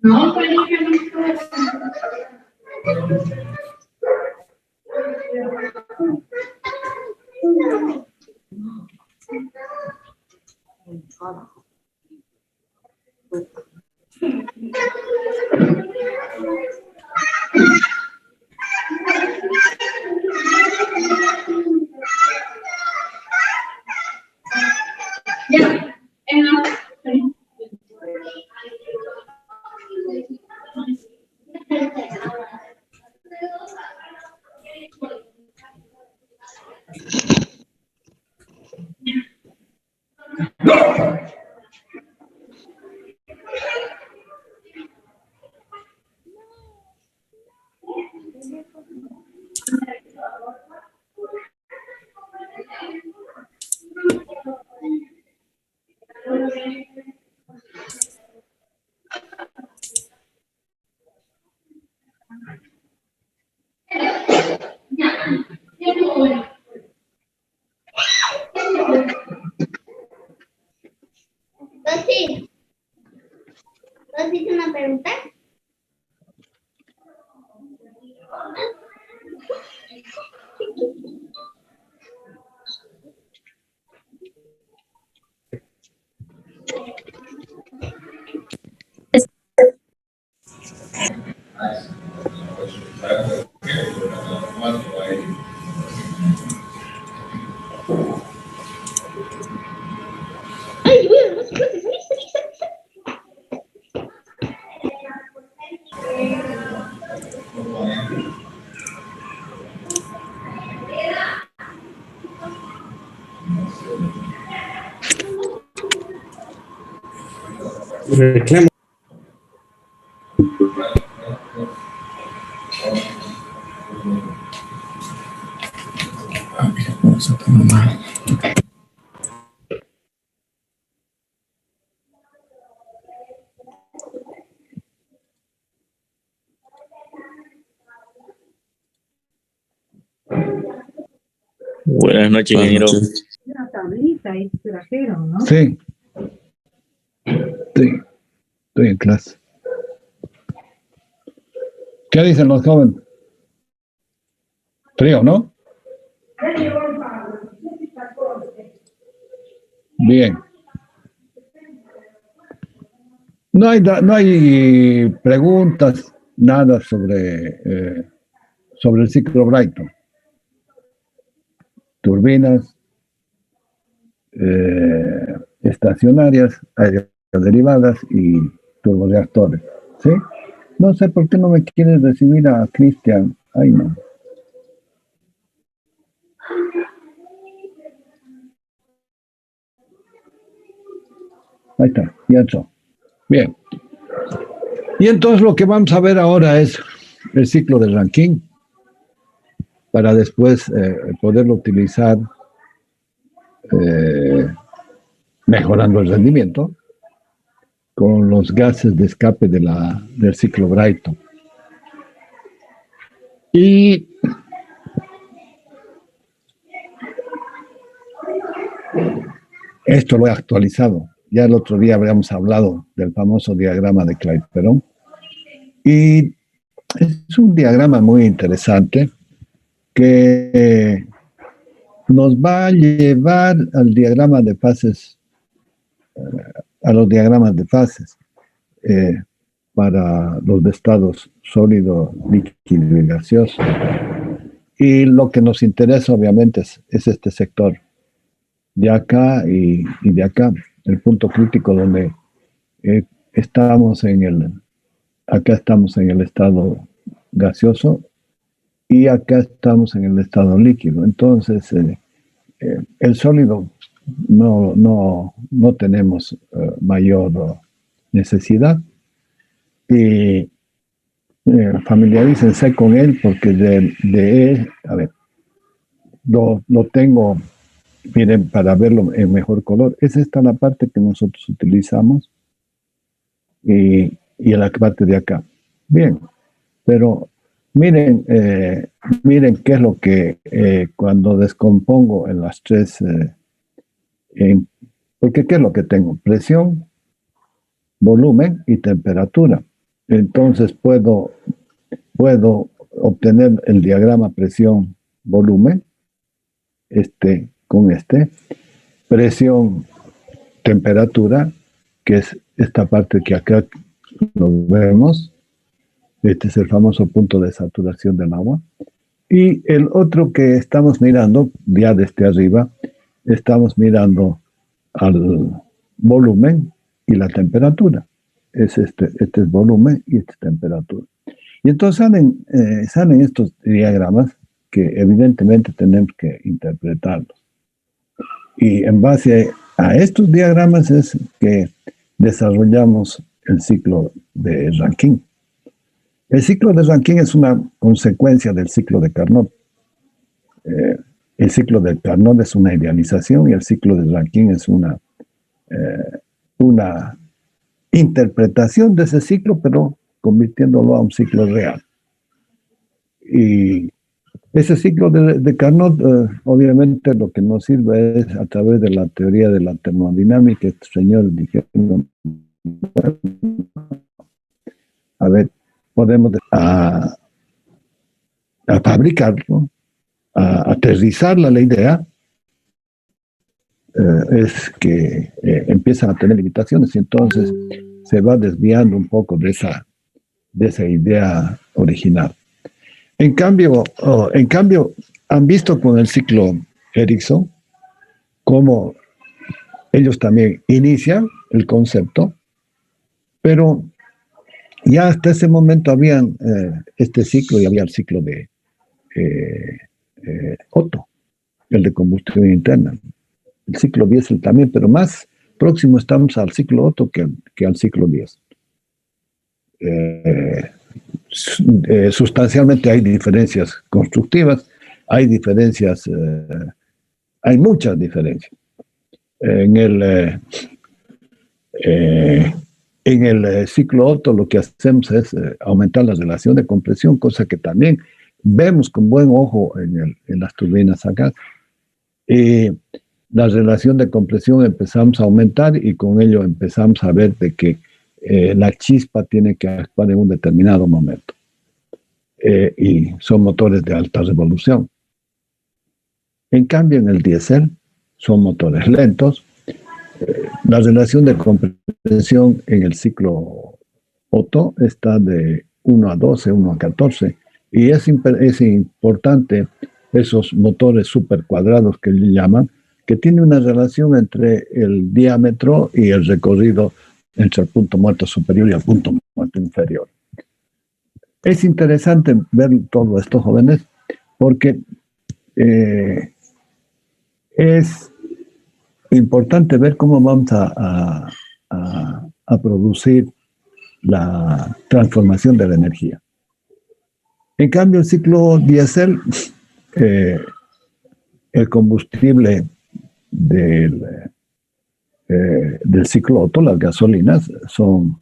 No, ya, Sí. ¿Has dicho una pregunta? Ay, bueno, no sé qué salí. Reclamo. Buenas noches, Buenas ingeniero. noches. una tablita y trajeron, ¿no? Sí, estoy en clase. ¿Qué dicen los jóvenes? Frío, ¿no? Bien. No hay preguntas, nada sobre el ciclo Brighton. Turbinas estacionarias, aeroderivadas y turboreactores. ¿Sí? No sé por qué no me quiere recibir a Cristian. Ay, no. Ahí está, ya entró. Bien. Y entonces lo que vamos a ver ahora es el ciclo de Rankine para después poderlo utilizar mejorando el rendimiento con los gases de escape del ciclo Brighton. Y esto lo he actualizado. Ya el otro día habíamos hablado del famoso diagrama de Clapeyron. Y es un diagrama muy interesante que nos va a llevar al diagrama de fases, a los diagramas de fases para los de estados sólido, líquido y gaseoso. Y lo que nos interesa obviamente es este sector de acá y de acá, el punto crítico donde acá estamos en el estado gaseoso y acá estamos en el estado líquido. Entonces, el sólido no tenemos mayor necesidad. Y familiarícense con él porque a ver, lo tengo, miren, para verlo en mejor color. Es esta la parte que nosotros utilizamos y en la parte de acá. Bien, pero miren qué es lo que cuando descompongo en las tres, porque qué es lo que tengo, presión, volumen y temperatura. entonces puedo obtener el diagrama presión-volumen, con presión, temperatura, que es esta parte que acá lo vemos. Este es el famoso punto de saturación del agua. Y el otro que estamos mirando, ya desde arriba, estamos mirando al volumen y la temperatura. Es este es volumen y esta es temperatura. Y entonces salen estos diagramas que evidentemente tenemos que interpretarlos. Y en base a estos diagramas es que desarrollamos el ciclo de Rankine. El ciclo de Rankine es una consecuencia del ciclo de Carnot. El ciclo de Carnot es una idealización y el ciclo de Rankine es una interpretación de ese ciclo, pero convirtiéndolo a un ciclo real. Y ese ciclo de Carnot, obviamente lo que nos sirve es a través de la teoría de la termodinámica. Estos señores dijeron, a ver, podemos fabricarlo, a aterrizarla la idea, es que empiezan a tener limitaciones y entonces se va desviando un poco de esa idea original. En cambio, han visto con el ciclo Ericsson cómo ellos también inician el concepto, pero ya hasta ese momento habían este ciclo y había el ciclo de Otto, el de combustión interna. El ciclo diésel también, pero más próximo estamos al ciclo Otto que al ciclo diésel. Sustancialmente hay diferencias constructivas, hay muchas diferencias. En el ciclo Otto lo que hacemos es aumentar la relación de compresión, cosa que también vemos con buen ojo en las turbinas acá. La relación de compresión empezamos a aumentar y con ello empezamos a ver de que la chispa tiene que actuar en un determinado momento. Y son motores de alta revolución. En cambio, en el diésel son motores lentos. La relación de compresión en el ciclo Otto está de 1 a 12, 1 a 14. Y es importante esos motores supercuadrados que le llaman, que tienen una relación entre el diámetro y el recorrido entre el punto muerto superior y el punto muerto inferior. Es interesante ver todo esto, jóvenes, porque es importante ver cómo vamos a producir la transformación de la energía. En cambio, el ciclo diésel, el combustible del ciclo Otto, las gasolinas, son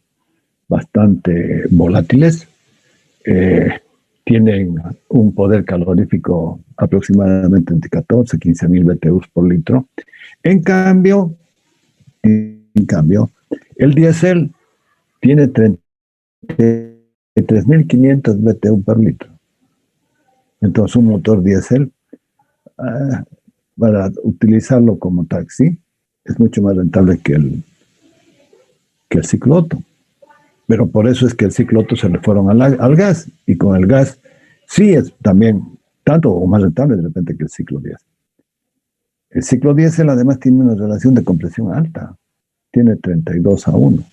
bastante volátiles, tienen un poder calorífico aproximadamente entre 14 y 15 mil BTUs por litro. En cambio, el diésel tiene 33.500 BTU por litro. Entonces, un motor diésel, para utilizarlo como taxi, es mucho más rentable que el ciclo Otto. Pero por eso es que el ciclo Otto se le fueron al gas, y con el gas sí es también tanto o más rentable de repente que el ciclo diésel. El ciclo diésel además tiene una relación de compresión alta, tiene 32 a 1.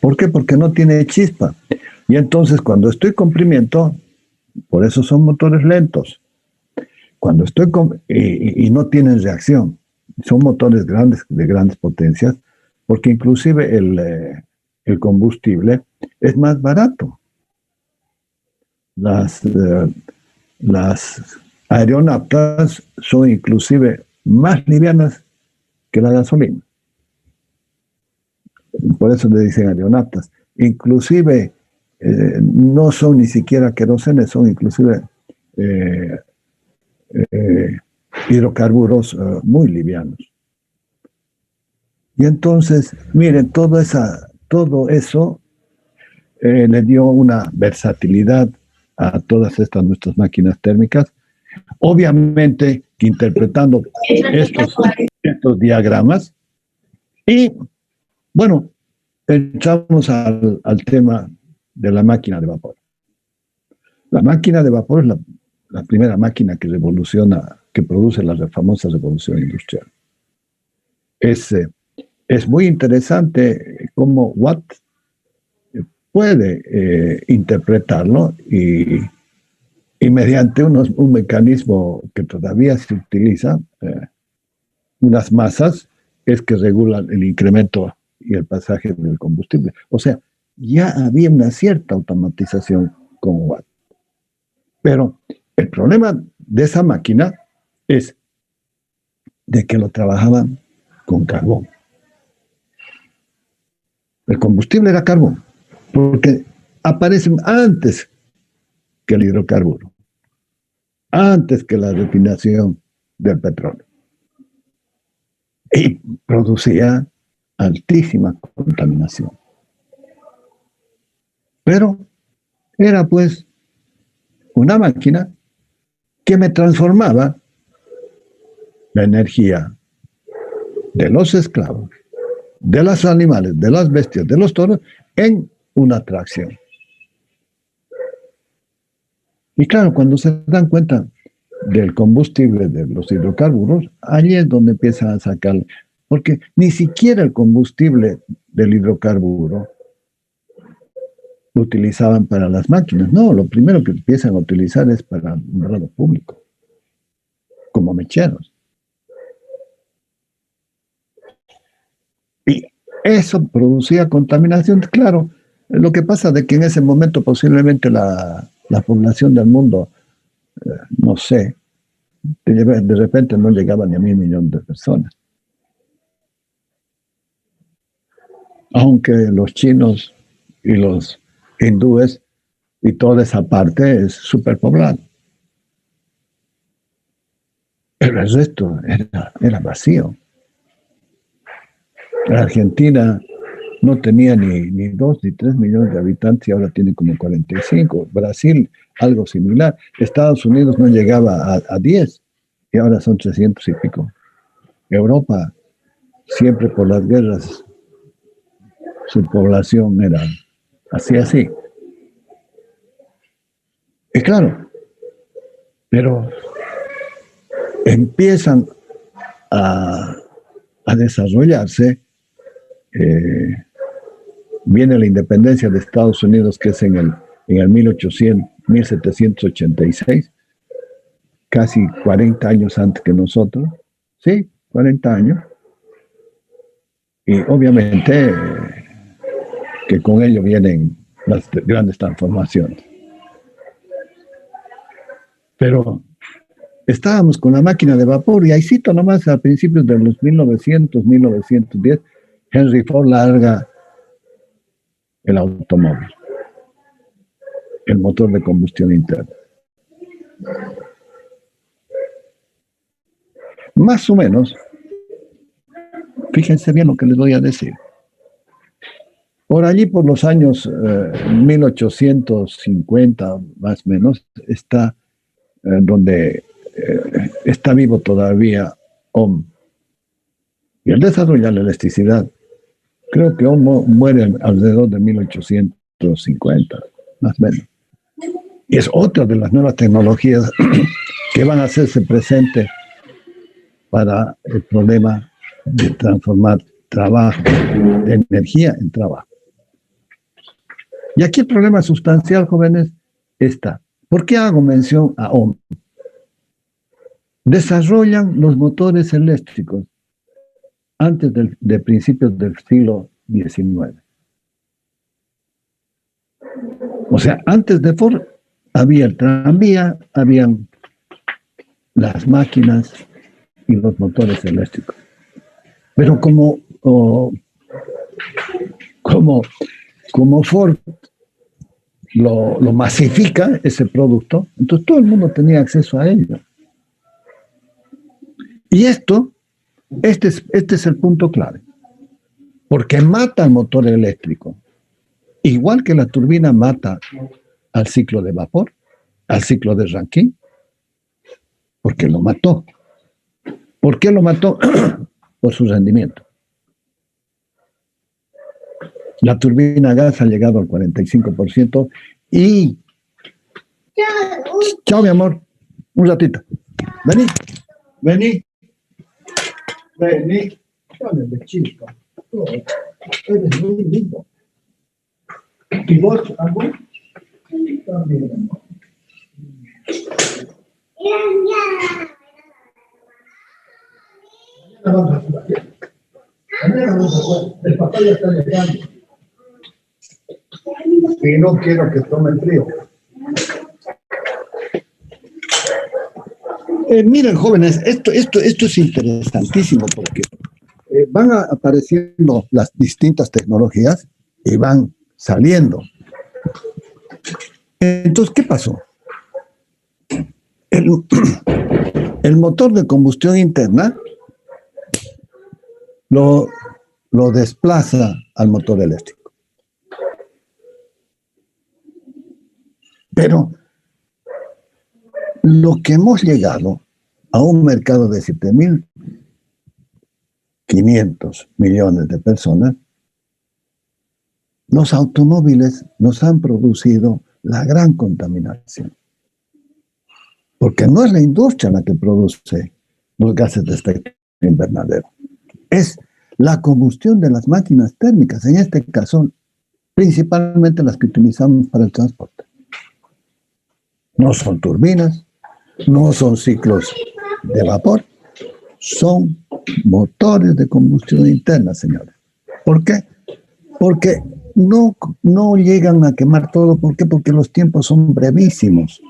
¿Por qué? Porque no tiene chispa. Y entonces cuando estoy comprimiendo, por eso son motores lentos. Cuando estoy y no tienen reacción, son motores grandes, de grandes potencias, porque inclusive el combustible es más barato. Las aeronaves son inclusive más livianas que la gasolina. Por eso le dicen aeronaves. Inclusive no son ni siquiera querosenes, son inclusive hidrocarburos muy livianos. Y entonces, miren, todo eso le dio una versatilidad a todas estas nuestras máquinas térmicas. Obviamente que interpretando estos diagramas. Y bueno, entramos al tema de la máquina de vapor. La máquina de vapor es la primera máquina que revoluciona, que produce la famosa revolución industrial. Es muy interesante cómo Watt puede interpretarlo y mediante un mecanismo que todavía se utiliza, unas masas, es que regulan el incremento y el pasaje del combustible. O sea, ya había una cierta automatización con Watt. Pero el problema de esa máquina es de que lo trabajaban con carbón. El combustible era carbón, porque aparece antes que el hidrocarburo, antes que la refinación del petróleo. Y producía altísima contaminación. Pero era pues una máquina que me transformaba la energía de los esclavos, de los animales, de las bestias, de los toros, en una atracción. Y claro, cuando se dan cuenta del combustible de los hidrocarburos, allí es donde empiezan a sacar, porque ni siquiera el combustible del hidrocarburo lo utilizaban para las máquinas. No, lo primero que empiezan a utilizar es para un lado público, como mecheros. Y eso producía contaminación. Claro, lo que pasa es que en ese momento posiblemente la población del mundo, no sé, de repente no llegaba ni a 1.000 millones de personas. Aunque los chinos y los hindúes y toda esa parte es superpoblado. Pero el resto era vacío. La Argentina no tenía ni 2 ni 3 millones de habitantes y ahora tiene como 45. Brasil, algo similar. Estados Unidos no llegaba a 10 y ahora son 300 y pico. Europa, siempre por las guerras, su población era así. Y claro, pero empiezan a desarrollarse. Viene la independencia de Estados Unidos, que es en el 1786, casi 40 años antes que nosotros. Sí, 40 años. Y obviamente que con ello vienen las grandes transformaciones. Pero estábamos con la máquina de vapor y ahí cito nomás a principios de los 1910, Henry Ford larga el automóvil, el motor de combustión interna. Más o menos, fíjense bien lo que les voy a decir. Por allí, por los años 1850, más o menos, está donde está vivo todavía Ohm. Y al desarrollar la electricidad, creo que Ohm muere alrededor de 1850, más o menos. Y es otra de las nuevas tecnologías que van a hacerse presentes para el problema de transformar trabajo, de energía en trabajo. Y aquí el problema sustancial, jóvenes, está. ¿Por qué hago mención a Ohm? Desarrollan los motores eléctricos antes de principios del siglo XIX. O sea, antes de Ford había el tranvía, habían las máquinas y los motores eléctricos. Pero como Ford lo masifica ese producto, entonces todo el mundo tenía acceso a ello. Y este es el punto clave, porque mata el motor eléctrico igual que la turbina mata al ciclo de vapor, al ciclo de Rankine, porque lo mató. ¿Por qué lo mató? Por su rendimiento. La turbina a gas ha llegado al 45% y... Chao, mi amor. Un ratito. Vení. Vení. Vení. Dale, chico. Eres muy lindo. ¿Y vos, amor? También, amor. Mañana vamos a jugar. Mañana vamos a jugar. El papá ya está llegando. Y no quiero que tomen frío. Miren, jóvenes, esto es interesantísimo porque van apareciendo las distintas tecnologías y van saliendo. Entonces, ¿qué pasó? El motor de combustión interna lo desplaza al motor eléctrico. Pero lo que hemos llegado a un mercado de 7.500 millones de personas, los automóviles nos han producido la gran contaminación. Porque no es la industria la que produce los gases de efecto invernadero. Es la combustión de las máquinas térmicas, en este caso, principalmente las que utilizamos para el transporte. No son turbinas, no son ciclos de vapor, son motores de combustión interna, señores. ¿Por qué? Porque no llegan a quemar todo. ¿Por qué? Porque los tiempos son brevísimos.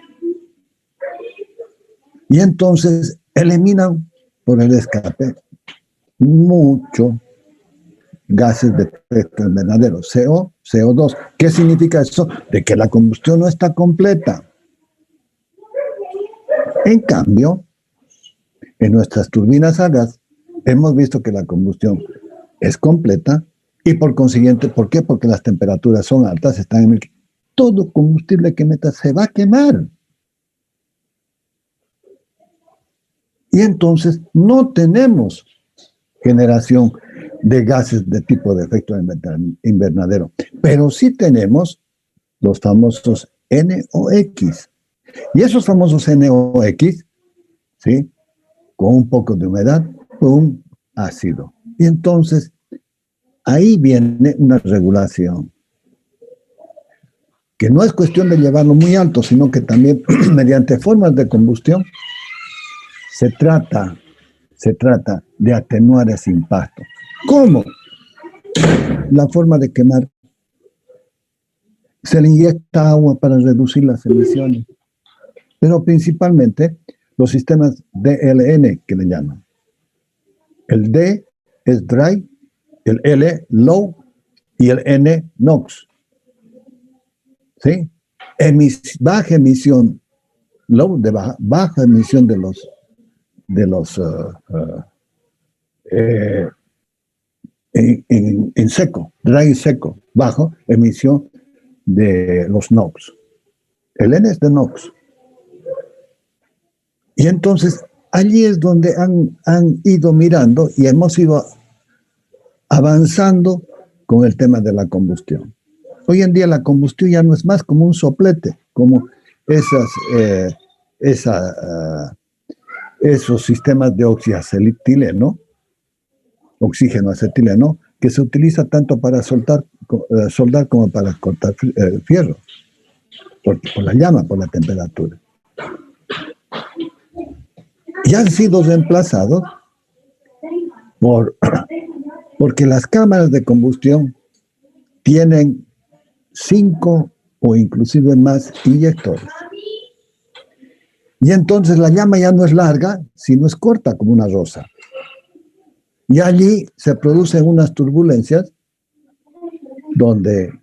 Y entonces eliminan por el escape mucho gases de efecto invernadero, CO, CO2. ¿Qué significa eso? De que la combustión no está completa. En cambio, en nuestras turbinas a gas, hemos visto que la combustión es completa y por consiguiente, ¿por qué? Porque las temperaturas son altas, están en todo combustible que metas se va a quemar. Y entonces no tenemos generación de gases de tipo de efecto invernadero, pero sí tenemos los famosos NOx. Y esos famosos NOx, ¿sí?, con un poco de humedad, un ácido. Y entonces, ahí viene una regulación, que no es cuestión de llevarlo muy alto, sino que también mediante formas de combustión se trata de atenuar ese impacto. ¿Cómo? La forma de quemar. Se le inyecta agua para reducir las emisiones, pero principalmente los sistemas DLN, que le llaman. El D es dry, el L low y el N NOx. ¿Sí? Baja emisión, low de baja emisión de los en seco, dry seco, bajo emisión de los NOx. El N es de NOx. Y entonces allí es donde han ido mirando y hemos ido avanzando con el tema de la combustión. Hoy en día la combustión ya no es más como un soplete, como esos sistemas de oxígeno acetileno, que se utiliza tanto para soldar como para cortar fierro, por la llama, por la temperatura. Y han sido reemplazados porque las cámaras de combustión tienen 5 o inclusive más inyectores. Y entonces la llama ya no es larga, sino es corta como una rosa. Y allí se producen unas turbulencias donde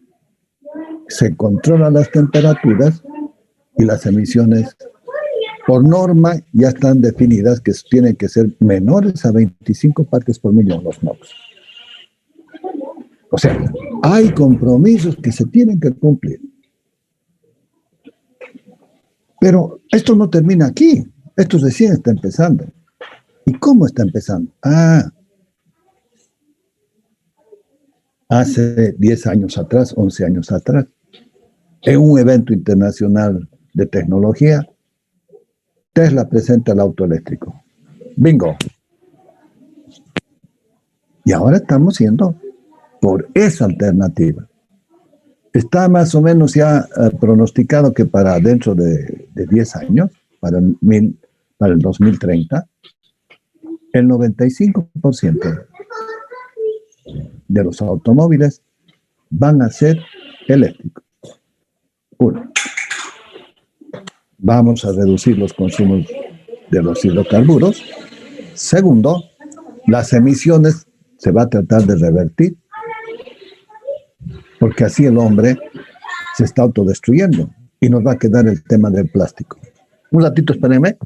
se controlan las temperaturas y las emisiones. Por norma ya están definidas que tienen que ser menores a 25 partes por millón los NOx. O sea, hay compromisos que se tienen que cumplir. Pero esto no termina aquí. Esto recién está empezando. ¿Y cómo está empezando? Hace 10 años atrás, 11 años atrás, en un evento internacional de tecnología, Tesla presenta el auto eléctrico. Bingo. Y ahora estamos yendo por esa alternativa. Está más o menos ya pronosticado que para dentro de 10 años, para el 2030, el 95% de los automóviles van a ser eléctricos. Uno, vamos a reducir los consumos de los hidrocarburos. Segundo, las emisiones se va a tratar de revertir, porque así el hombre se está autodestruyendo y nos va a quedar el tema del plástico. Un ratito, espérenme.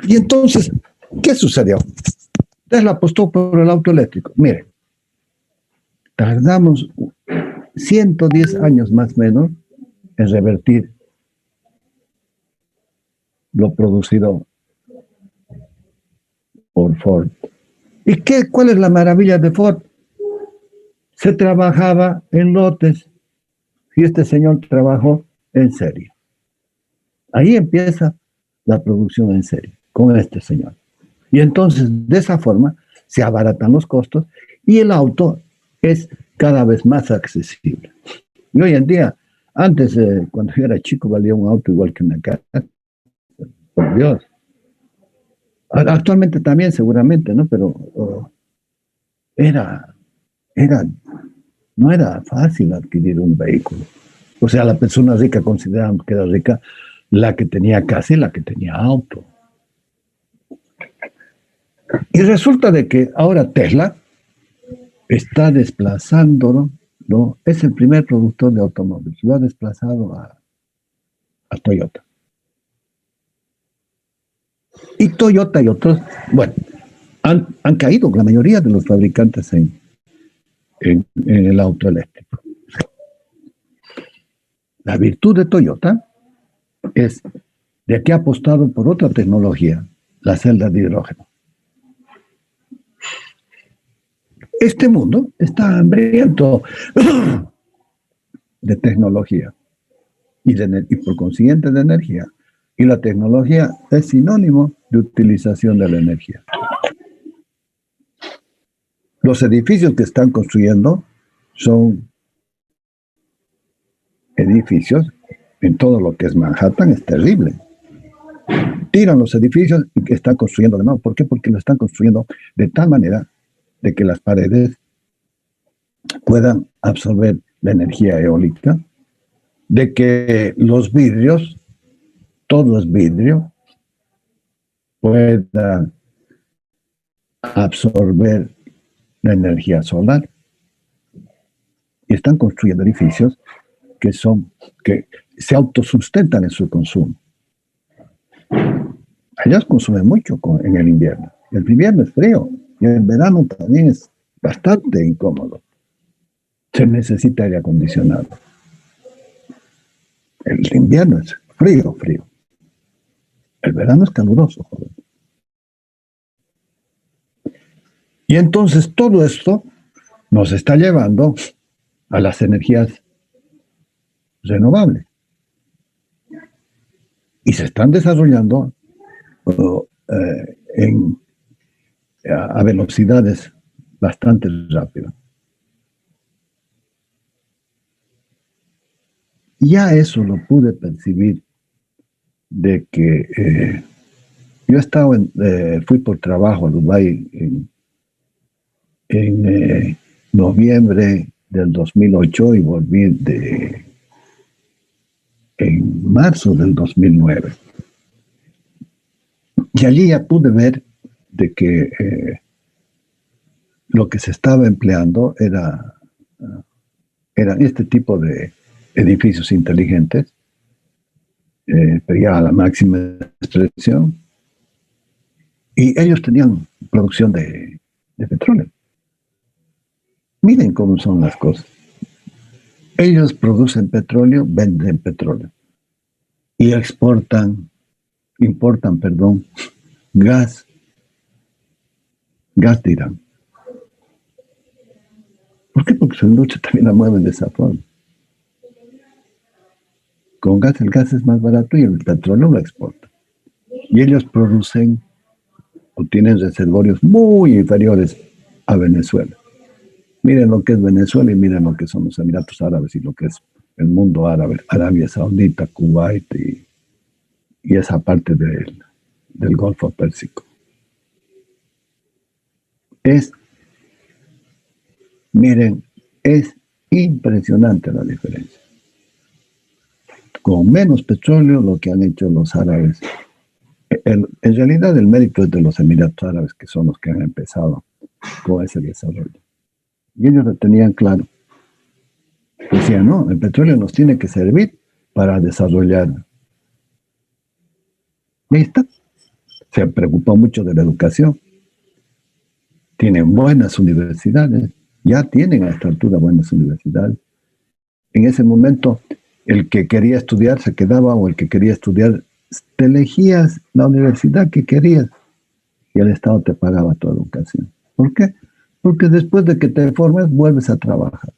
Y entonces, ¿qué sucedió? Tesla apostó por el auto eléctrico. Mire, tardamos 110 años más o menos en revertir lo producido por Ford. ¿Y cuál es la maravilla de Ford? Se trabajaba en lotes y este señor trabajó en serie. Ahí empieza la producción en serie con este señor. Y entonces, de esa forma, se abaratan los costos y el auto es cada vez más accesible. Y hoy en día, antes, cuando yo era chico, valía un auto igual que una casa. Por Dios. Actualmente también, seguramente, ¿no? Pero no era fácil adquirir un vehículo. O sea, la persona rica consideraba que era rica la que tenía casa y la que tenía auto. Y resulta de que ahora Tesla está desplazándolo, ¿no? Es el primer productor de automóviles. Lo ha desplazado a Toyota. Y Toyota y otros, bueno, han caído la mayoría de los fabricantes en el auto eléctrico. La virtud de Toyota es de que ha apostado por otra tecnología, la celda de hidrógeno. Este mundo está hambriento de tecnología y por consiguiente de energía. Y la tecnología es sinónimo de utilización de la energía. Los edificios que están construyendo son edificios en todo lo que es Manhattan, es terrible. Tiran los edificios y que están construyendo de nuevo. ¿Por qué? Porque lo están construyendo de tal manera de que las paredes puedan absorber la energía eólica, de que los vidrios, todo es vidrio, pueda absorber la energía solar. Y están construyendo edificios que se autosustentan en su consumo. Ellas consumen mucho en el invierno. El invierno es frío y el verano también es bastante incómodo. Se necesita aire acondicionado. El invierno es frío. El verano es caluroso, joven. Y entonces todo esto nos está llevando a las energías renovables. y se están desarrollando a velocidades bastante rápidas. Ya eso lo pude percibir de que yo estaba fui por trabajo a Dubái en noviembre del 2008 y volví en marzo del 2009. Y allí ya pude ver de que lo que se estaba empleando eran este tipo de edificios inteligentes, pero ya a la máxima expresión, y ellos tenían producción de petróleo. Miren cómo son las cosas. Ellos producen petróleo, venden petróleo y importan, gas de Irán. ¿Por qué? Porque su industria también la mueven de esa forma. Con gas, el gas es más barato y el petróleo lo exportan. Y ellos producen o tienen reservorios muy inferiores a Venezuela. Miren lo que es Venezuela y miren lo que son los Emiratos Árabes y lo que es el mundo árabe, Arabia Saudita, Kuwait y esa parte del Golfo Pérsico. Miren, es impresionante la diferencia. Con menos petróleo, lo que han hecho los árabes. En realidad, el mérito es de los Emiratos Árabes, que son los que han empezado con ese desarrollo. Y ellos lo tenían claro. Decían, no, el petróleo nos tiene que servir para desarrollar. Ahí está. Se preocupó mucho de la educación. Tienen buenas universidades. Ya tienen a esta altura buenas universidades. En ese momento, el que quería estudiar se quedaba, o el que quería estudiar, te elegías la universidad que querías y el Estado te pagaba tu educación. ¿Por qué? Porque después de que te formes, vuelves a trabajar.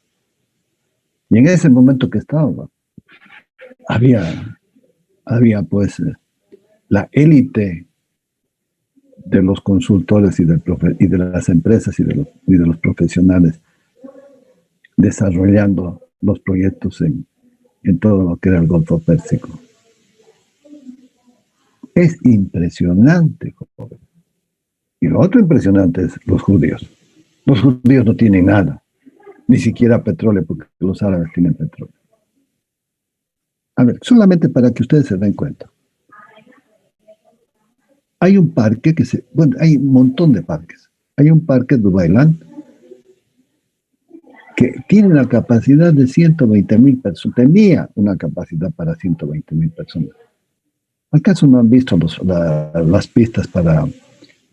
Y en ese momento que estaba, había pues la élite de los consultores y de las empresas y de los profesionales desarrollando los proyectos en todo lo que era el Golfo Pérsico. Es impresionante, joven. Y lo otro impresionante es los judíos. Los judíos no tienen nada, ni siquiera petróleo, porque los árabes tienen petróleo. A ver, solamente para que ustedes se den cuenta. Hay un parque hay un montón de parques. Hay un parque, Dubailand, que tiene una capacidad de 120,000 personas. Tenía una capacidad para 120,000 personas. ¿Acaso no han visto las pistas para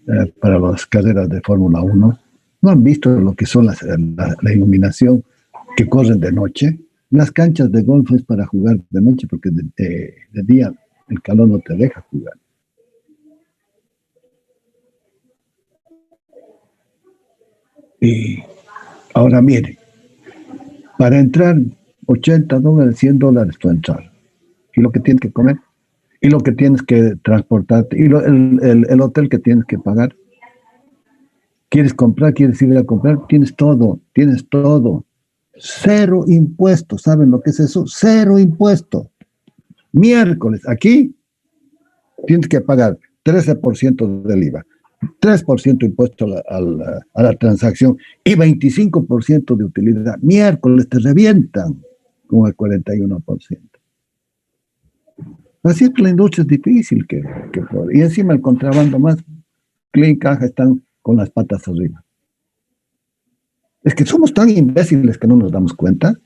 las carreras de Fórmula 1? ¿No han visto lo que son la iluminación que corren de noche? Las canchas de golf es para jugar de noche porque de día el calor no te deja jugar. Y ahora mire, para entrar $80, $100 tu entrada. Y lo que tienes que comer, y lo que tienes que transportarte, y el hotel que tienes que pagar. ¿Quieres comprar? ¿Quieres ir a comprar? Tienes todo. Cero impuestos. ¿Saben lo que es eso? Cero impuestos. Miércoles, aquí tienes que pagar 13% del IVA, 3% impuesto a la transacción y 25% de utilidad. Miércoles te revientan con el 41%. Así es que la industria es difícil y encima el contrabando más, Clean Caja están con las patas arriba. Es que somos tan imbéciles que no nos damos cuenta.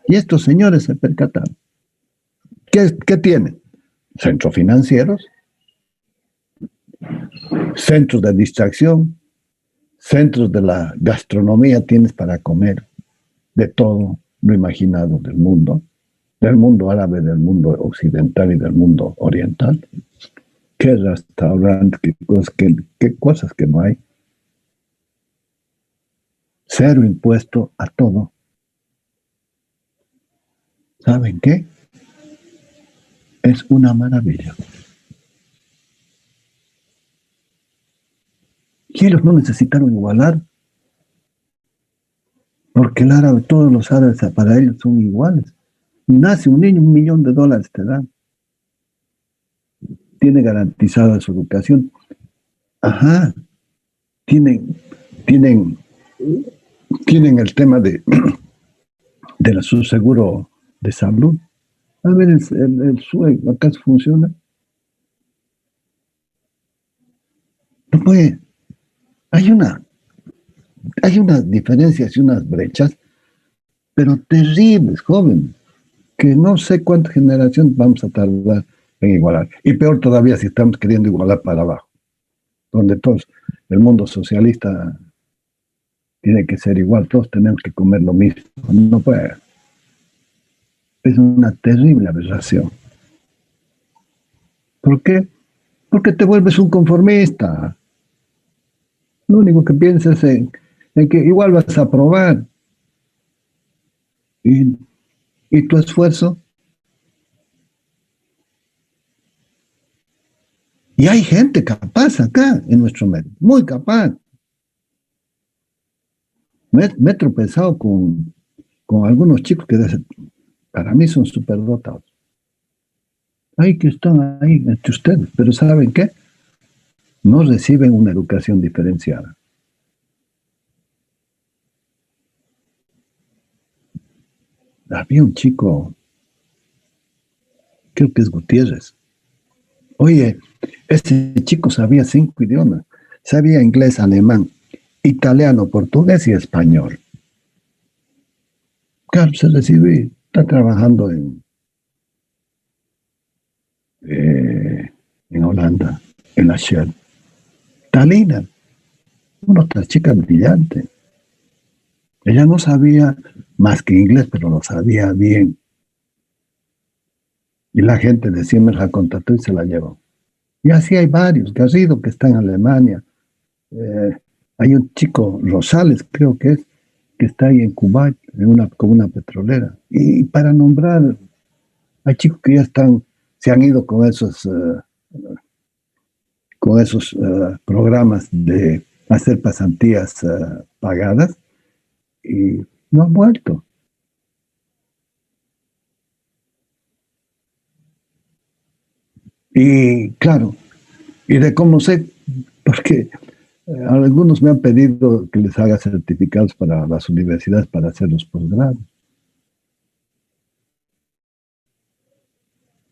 Y estos señores se percatan. ¿Qué tienen? Centros financieros, centros de distracción, centros de la gastronomía, tienes para comer de todo lo imaginado del mundo árabe, del mundo occidental y del mundo oriental. ¿Qué restaurante? ¿Qué cosas que no hay? Cero impuesto a todo. ¿Saben qué? Es una maravilla. Y ellos no necesitaron igualar, porque el árabe, todos los árabes para ellos son iguales. Nace un niño, $1.000.000 te dan. Tiene garantizada su educación. Ajá. Tienen el tema de su seguro de salud. A ver, el SUE, ¿acaso funciona? No puede. Hay unas diferencias y unas brechas, pero terribles, joven, que no sé cuántas generaciones vamos a tardar en igualar. Y peor todavía si estamos queriendo igualar para abajo, donde todos, el mundo socialista tiene que ser igual, todos tenemos que comer lo mismo. No puede. Es una terrible aberración. ¿Por qué? Porque te vuelves un conformista. Lo único que piensas en que igual vas a aprobar. ¿Y tu esfuerzo? Y hay gente capaz acá en nuestro medio, muy capaz. Me he tropezado con algunos chicos que para mí son superdotados. Ahí que están ahí entre ustedes, pero ¿saben qué? No reciben una educación diferenciada. Había un chico, creo que es Gutiérrez. Oye, este chico sabía 5 idiomas. Sabía inglés, alemán, italiano, portugués y español. Claro, se recibe, está trabajando en Holanda, en la Shell. Talina, una otra chica brillante. Ella no sabía más que inglés, pero lo sabía bien. Y la gente de Siemens la contrató y se la llevó. Y así hay varios. Garrido, que está en Alemania. Hay un chico, Rosales, creo que es, que está ahí en Kuwait, con una petrolera. Y para nombrar, hay chicos que ya se han ido con esos programas de hacer pasantías pagadas y no han vuelto. Y claro, y de cómo sé, porque algunos me han pedido que les haga certificados para las universidades para hacer los posgrados.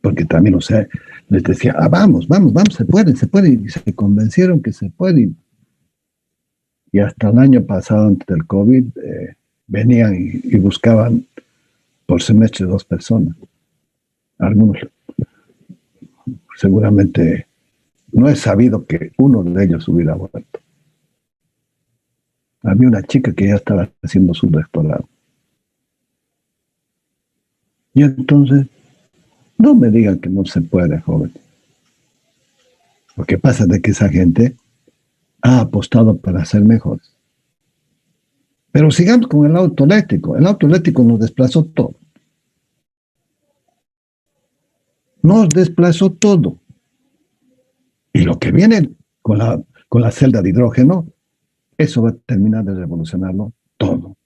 Porque también, les decía, vamos, se puede, y se convencieron que se puede. Y hasta el año pasado, antes del COVID, venían y buscaban por semestre 2 personas. Algunos, seguramente, no he sabido que uno de ellos hubiera vuelto. Había una chica que ya estaba haciendo su doctorado. Y entonces, no me digan que no se puede, joven. Lo que pasa es que esa gente ha apostado para ser mejores. Pero sigamos con el auto eléctrico. El auto eléctrico nos desplazó todo. Nos desplazó todo. Y lo que viene con la celda de hidrógeno, eso va a terminar de revolucionarlo todo.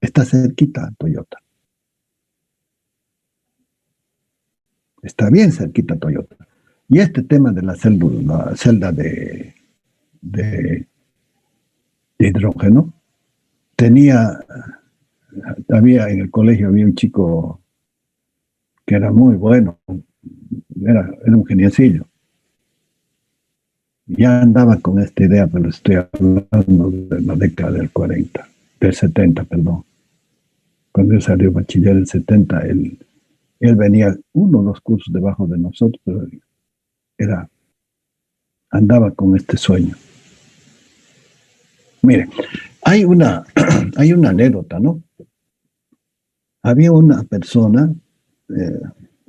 Está cerquita Toyota. Está bien cerquita Toyota. Y este tema de la celda de hidrógeno, había en el colegio un chico que era muy bueno, era un geniecillo. Ya andaba con esta idea, pero estoy hablando de la década del 70, perdón. Cuando él salió bachiller en el 70, él venía 1 o 2 cursos debajo de nosotros, pero andaba con este sueño. Mire, hay una anécdota, ¿no? Había una persona,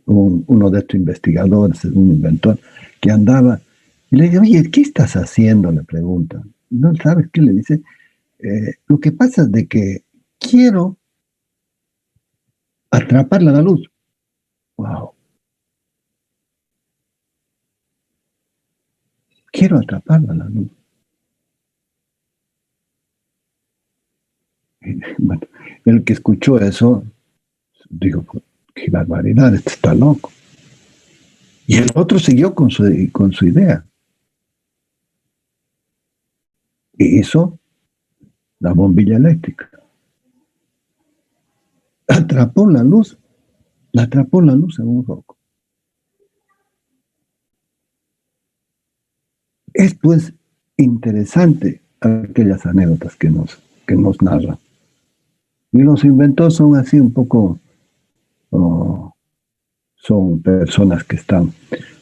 uno de estos investigadores, un inventor, que andaba, y le dice, oye, ¿qué estás haciendo? Le pregunta. ¿No sabes qué? Le dice, lo que pasa es de que quiero atraparla a la luz. Wow. Quiero atraparla la luz. Y, bueno, el que escuchó eso, digo, qué barbaridad, este está loco. Y el otro siguió con su idea. Y hizo la bombilla eléctrica. Atrapó la luz en un foco. Es pues interesante aquellas anécdotas que nos narran. Y los inventores son así un poco, son personas que están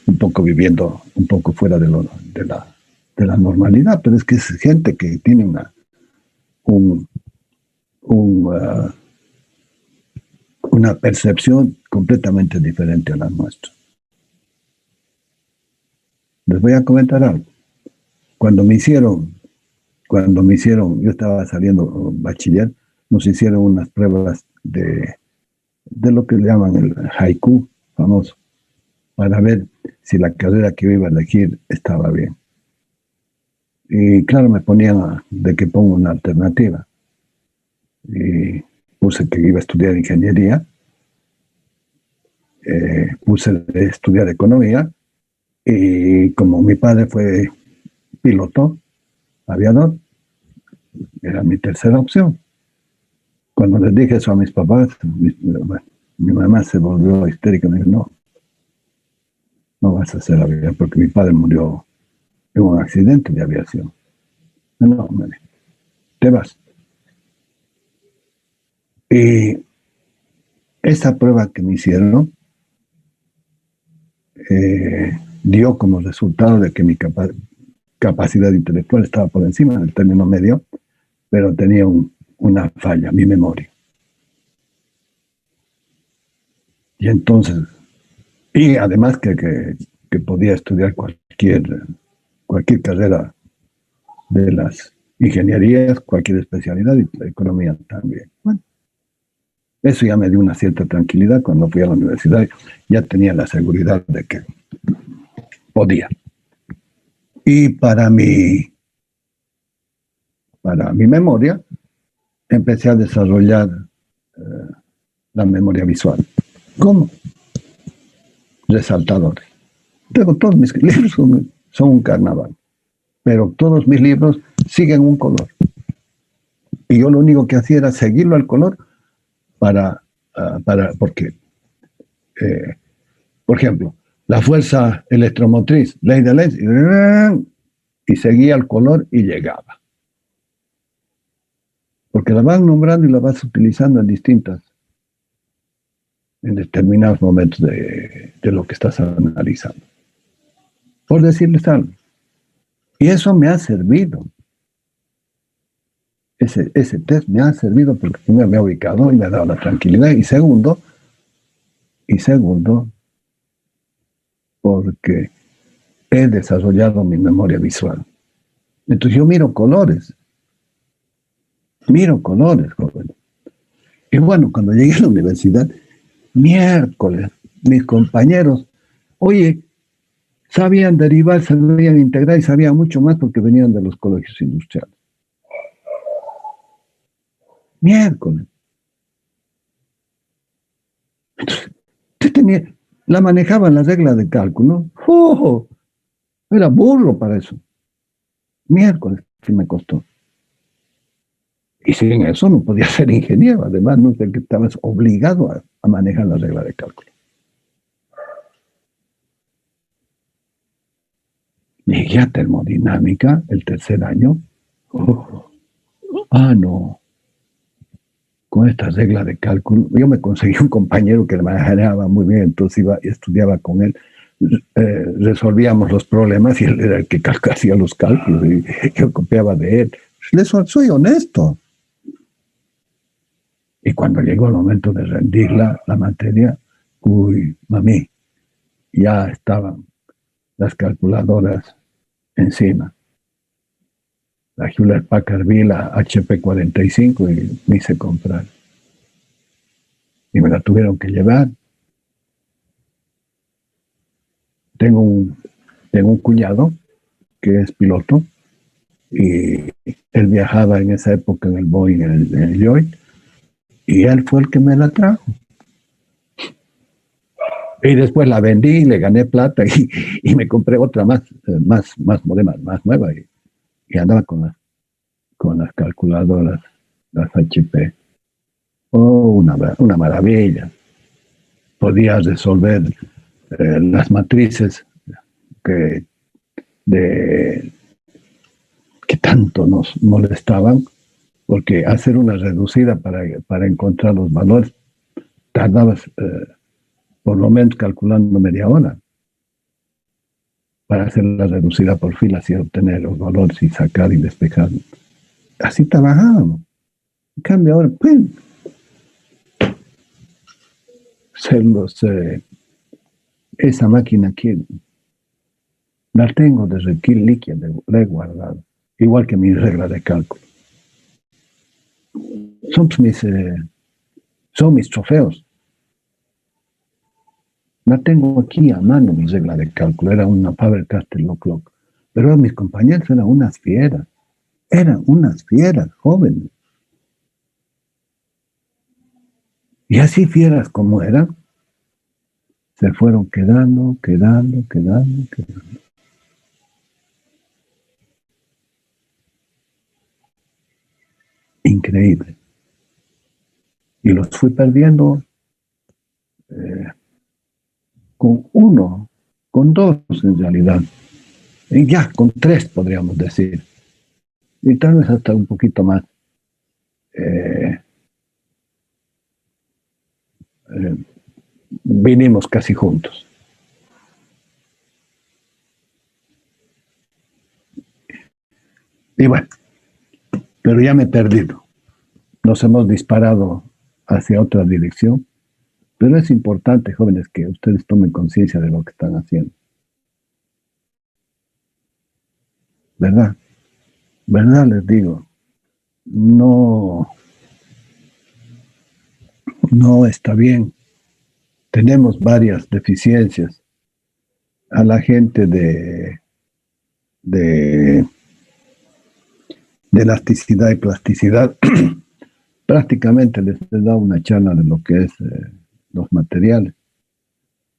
un poco viviendo un poco fuera de la normalidad, pero es que es gente que tiene una percepción completamente diferente a la nuestra. Les voy a comentar algo. Cuando me hicieron, yo estaba saliendo bachiller, nos hicieron unas pruebas de lo que le llaman el haiku famoso, para ver si la carrera que yo iba a elegir estaba bien. Y claro, me ponían de que pongo una alternativa. Y puse que iba a estudiar ingeniería, puse de estudiar economía, y como mi padre fue piloto, aviador, era mi tercera opción. Cuando les dije eso a mis papás, mi mamá se volvió histérica y me dijo, no vas a ser aviador, porque mi padre murió en un accidente de aviación. No, te vas. Y esa prueba que me hicieron dio como resultado de que mi capacidad intelectual estaba por encima del término medio, pero tenía una falla, mi memoria. Y entonces, y además que podía estudiar cualquier carrera de las ingenierías, cualquier especialidad, y la economía también. Bueno, eso ya me dio una cierta tranquilidad. Cuando fui a la universidad ya tenía la seguridad de que podía. Y para mi memoria empecé a desarrollar la memoria visual. ¿Cómo? Resaltadores. Tengo todos mis libros son un carnaval, pero todos mis libros siguen un color. Y yo lo único que hacía era seguirlo al color porque, por ejemplo, la fuerza electromotriz, ley de Lenz, y seguía el color y llegaba. Porque la van nombrando y la vas utilizando en determinados momentos de lo que estás analizando. Por decirles algo. Y eso me ha servido. Ese test me ha servido porque primero me ha ubicado y me ha dado la tranquilidad. Y segundo, porque he desarrollado mi memoria visual. Entonces yo miro colores, joven. Y bueno, cuando llegué a la universidad, miércoles, mis compañeros, oye, sabían derivar, sabían integrar y sabían mucho más porque venían de los colegios industriales. Miércoles. Entonces, la manejaban las reglas de cálculo. ¡Oh! Era burro para eso. Miércoles sí me costó. Y sin eso no podía ser ingeniero. Además, no sé que estabas obligado a manejar las reglas de cálculo. Llegué a termodinámica el tercer año. ¡Oh! No. Con estas reglas de cálculo, yo me conseguí un compañero que me manejaba muy bien, entonces iba y estudiaba con él, resolvíamos los problemas y él era el que hacía los cálculos y yo copiaba de él. Soy honesto. Y cuando llegó el momento de rendir la materia, mami, ya estaban las calculadoras encima. La Hewlett Packard vi la HP 45 y me hice comprar. Y me la tuvieron que llevar. Tengo un cuñado que es piloto, y él viajaba en esa época en el Boeing, en el Lloyd, y él fue el que me la trajo. Y después la vendí, le gané plata y me compré otra más moderna, más nueva, y andaba con las calculadoras, las HP. Oh, una maravilla. Podía resolver las matrices que tanto nos molestaban, porque hacer una reducida para encontrar los valores tardabas por lo menos calculando media hora para hacer la reducida por filas y obtener los valores y sacar y despejar. Así trabajábamos. En cambio ahora, pues, esa máquina aquí la tengo desde Kilikia, la he guardado, igual que mi regla de cálculo. Son mis trofeos. La tengo aquí a mano, mi regla de cálculo. Era una Faber-Castell Clock. Pero mis compañeros eran unas fieras. Jóvenes. Y así fieras como eran, se fueron quedando. Increíble. Y los fui perdiendo con dos en realidad. Y ya, con tres podríamos decir. Y tal vez hasta un poquito más. Vinimos casi juntos. Y bueno, pero ya me he perdido. Nos hemos disparado hacia otra dirección, pero es importante, jóvenes, que ustedes tomen conciencia de lo que están haciendo. ¿Verdad? ¿Verdad? Les digo, no está bien. Tenemos varias deficiencias. A la gente de elasticidad y plasticidad, prácticamente les he dado una charla de lo que es los materiales.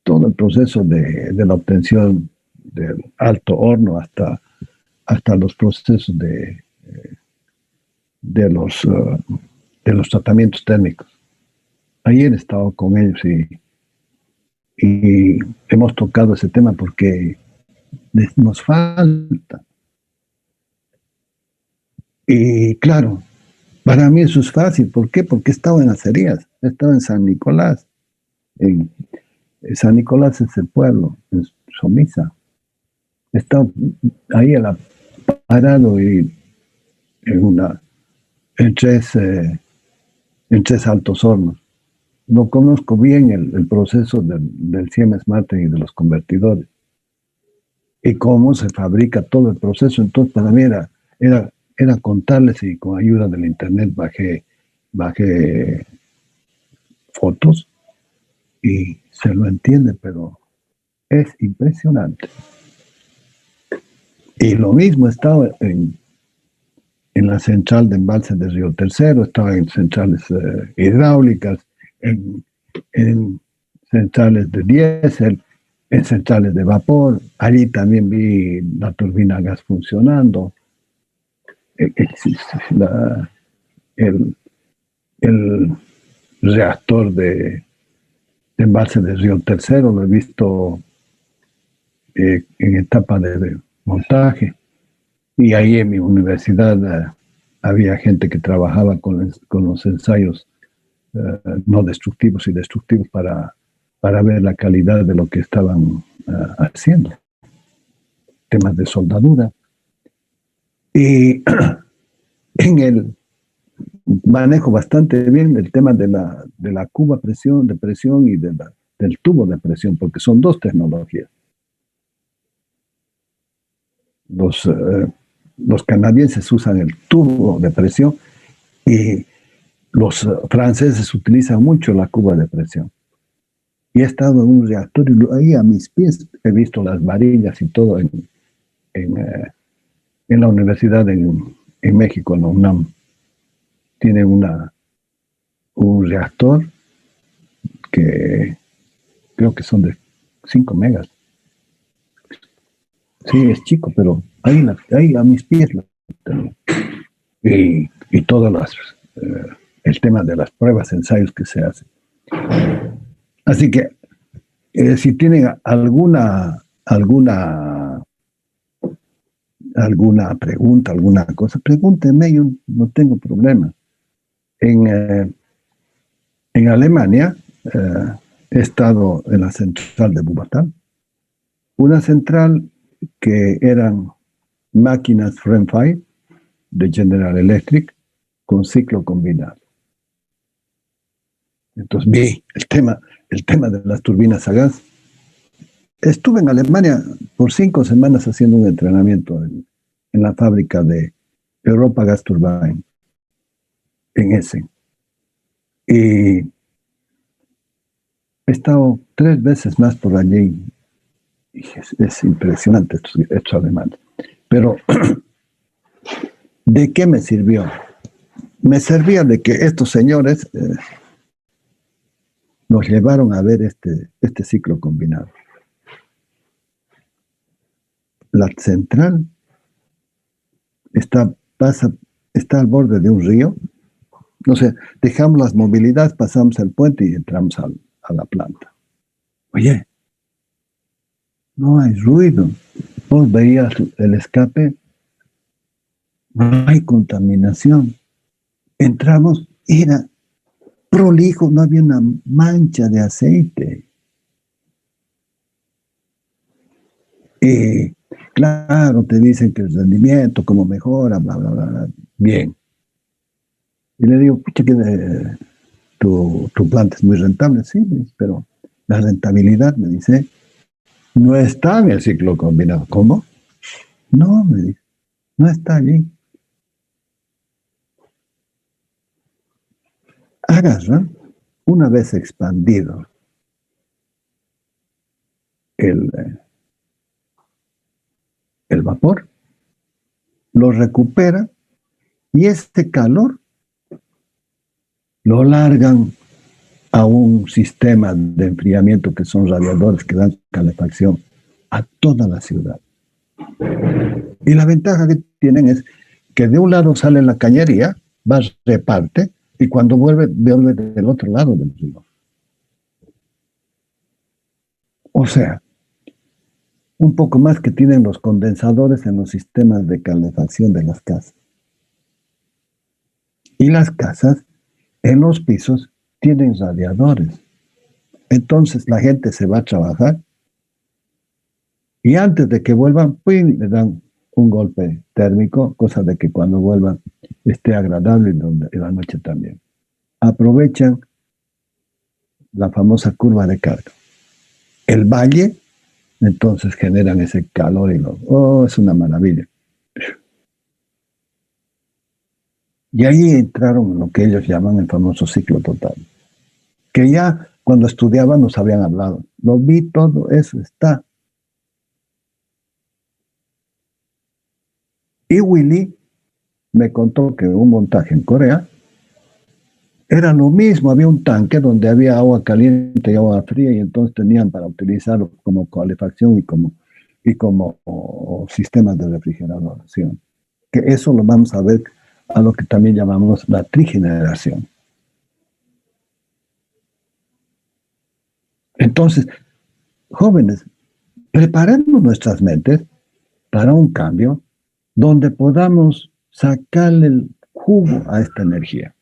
Todo el proceso de la obtención del alto horno hasta los procesos de los tratamientos térmicos. Ayer he estado con ellos y hemos tocado ese tema porque nos falta. Y claro, para mí eso es fácil. ¿Por qué? Porque he estado en Acerías, he estado en San Nicolás. San Nicolás es el pueblo, en Somisa. He estado ahí parado y en tres altos hornos. No conozco bien el proceso del Siemens Martin y de los convertidores y cómo se fabrica todo el proceso. Entonces para mí era contarles, y con ayuda del internet bajé fotos y se lo entiende, pero es impresionante. Y lo mismo estaba en la central de embalse de Río Tercero, estaba en centrales hidráulicas, en centrales de diésel, en centrales de vapor. Allí también vi la turbina a gas funcionando. El reactor de embalse de Río Tercero lo he visto en etapa de montaje. Y ahí en mi universidad había gente que trabajaba con los ensayos no destructivos y destructivos para ver la calidad de lo que estaban haciendo. Temas de soldadura. Y manejo bastante bien el tema de la cuba de presión y del tubo de presión, porque son dos tecnologías. Los canadienses usan el tubo de presión y los franceses utilizan mucho la cuba de presión. Y he estado en un reactor y ahí a mis pies he visto las varillas y todo en la universidad en México, en la UNAM, tiene un reactor que creo que son de 5 megas. Sí, es chico, pero ahí a mis pies lo tengo. Y todas el tema de las pruebas, ensayos que se hacen. Así que si tienen alguna pregunta, alguna cosa, pregúntenme, yo no tengo problema. En Alemania he estado en la central de Wuppertal, una central que eran máquinas Renfire de General Electric con ciclo combinado. Entonces vi el tema de las turbinas a gas. Estuve en Alemania por 5 semanas haciendo un entrenamiento en la fábrica de Europa Gas Turbine, en Essen. Y he estado 3 veces más por allí. Y es impresionante estos alemanes. Pero, ¿de qué me sirvió? Me servía de que estos señores nos llevaron a ver este ciclo combinado. La central está al borde de un río. No sé, dejamos las movilidades, pasamos el puente y entramos a la planta. Oye, no hay ruido. Vos veías el escape, no hay contaminación. Entramos, era prolijo, no había una mancha de aceite. Claro, te dicen que el rendimiento, cómo mejora, bla, bla, bla, bla. Bien. Y le digo, pucha, que tu planta es muy rentable. Sí, pero la rentabilidad, me dice, no está en el ciclo combinado. ¿Cómo? No, me dice, no está allí. Agarran, una vez expandido el vapor, lo recupera y este calor lo largan a un sistema de enfriamiento que son radiadores que dan calefacción a toda la ciudad. Y la ventaja que tienen es que de un lado sale la cañería, va, reparte, y cuando vuelve del otro lado del río. O sea, un poco más que tienen los condensadores en los sistemas de calefacción de las casas. Y las casas, en los pisos, tienen radiadores. Entonces la gente se va a trabajar y antes de que vuelvan, pues, le dan un golpe térmico, cosa de que cuando vuelvan esté agradable y la noche también. Aprovechan la famosa curva de carga. El valle, entonces generan ese calor y es una maravilla. Y ahí entraron en lo que ellos llaman el famoso ciclo total, que ya cuando estudiaban nos habían hablado. Lo vi, todo eso está. Y Willy me contó que un montaje en Corea era lo mismo, había un tanque donde había agua caliente y agua fría y entonces tenían para utilizarlo como calefacción y como sistemas de refrigeración. Que eso lo vamos a ver a lo que también llamamos la trigeneración. Entonces, jóvenes, preparemos nuestras mentes para un cambio donde podamos sacarle el jugo a esta energía.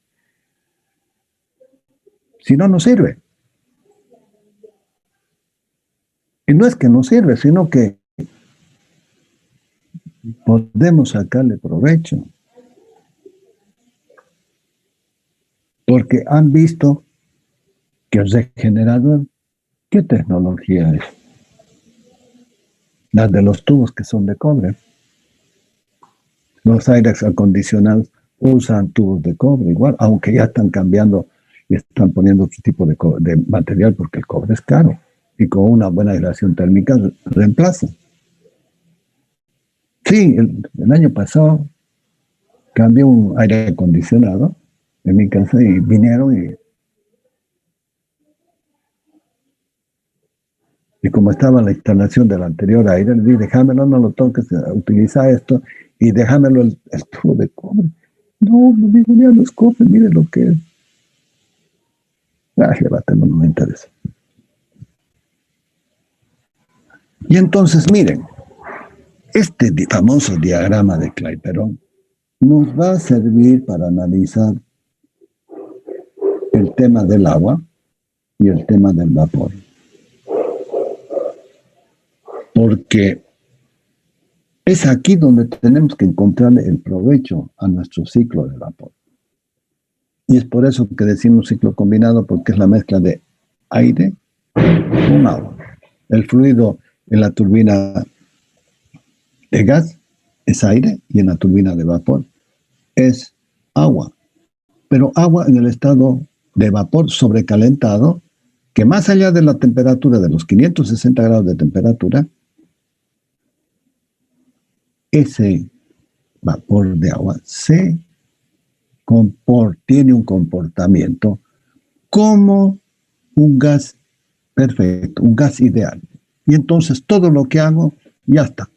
Si no, no sirve. Y no es que no sirve, sino que podemos sacarle provecho. Porque han visto que el regenerador, ¿qué tecnología es? Las de los tubos que son de cobre. Los aires acondicionados usan tubos de cobre igual, aunque ya están cambiando y están poniendo otro tipo de material porque el cobre es caro y con una buena aislación térmica reemplaza. Sí, el año pasado cambié un aire acondicionado en mi casa y vinieron y como estaba la instalación del anterior aire, le dije, déjamelo, no lo toques, utiliza esto y déjamelo el tubo de cobre. No, me dijo, ya no es cobre, mire lo que es. Llévatelo, no me interesa. Y entonces, miren, este famoso diagrama de Clapeyron nos va a servir para analizar el tema del agua y el tema del vapor. Porque es aquí donde tenemos que encontrarle el provecho a nuestro ciclo de vapor. Y es por eso que decimos ciclo combinado, porque es la mezcla de aire con agua. El fluido en la turbina de gas es aire y en la turbina de vapor es agua. Pero agua en el estado de vapor sobrecalentado, que más allá de la temperatura de los 560 grados de temperatura, ese vapor de agua tiene un comportamiento como un gas perfecto, un gas ideal. Y entonces todo lo que hago, ya está.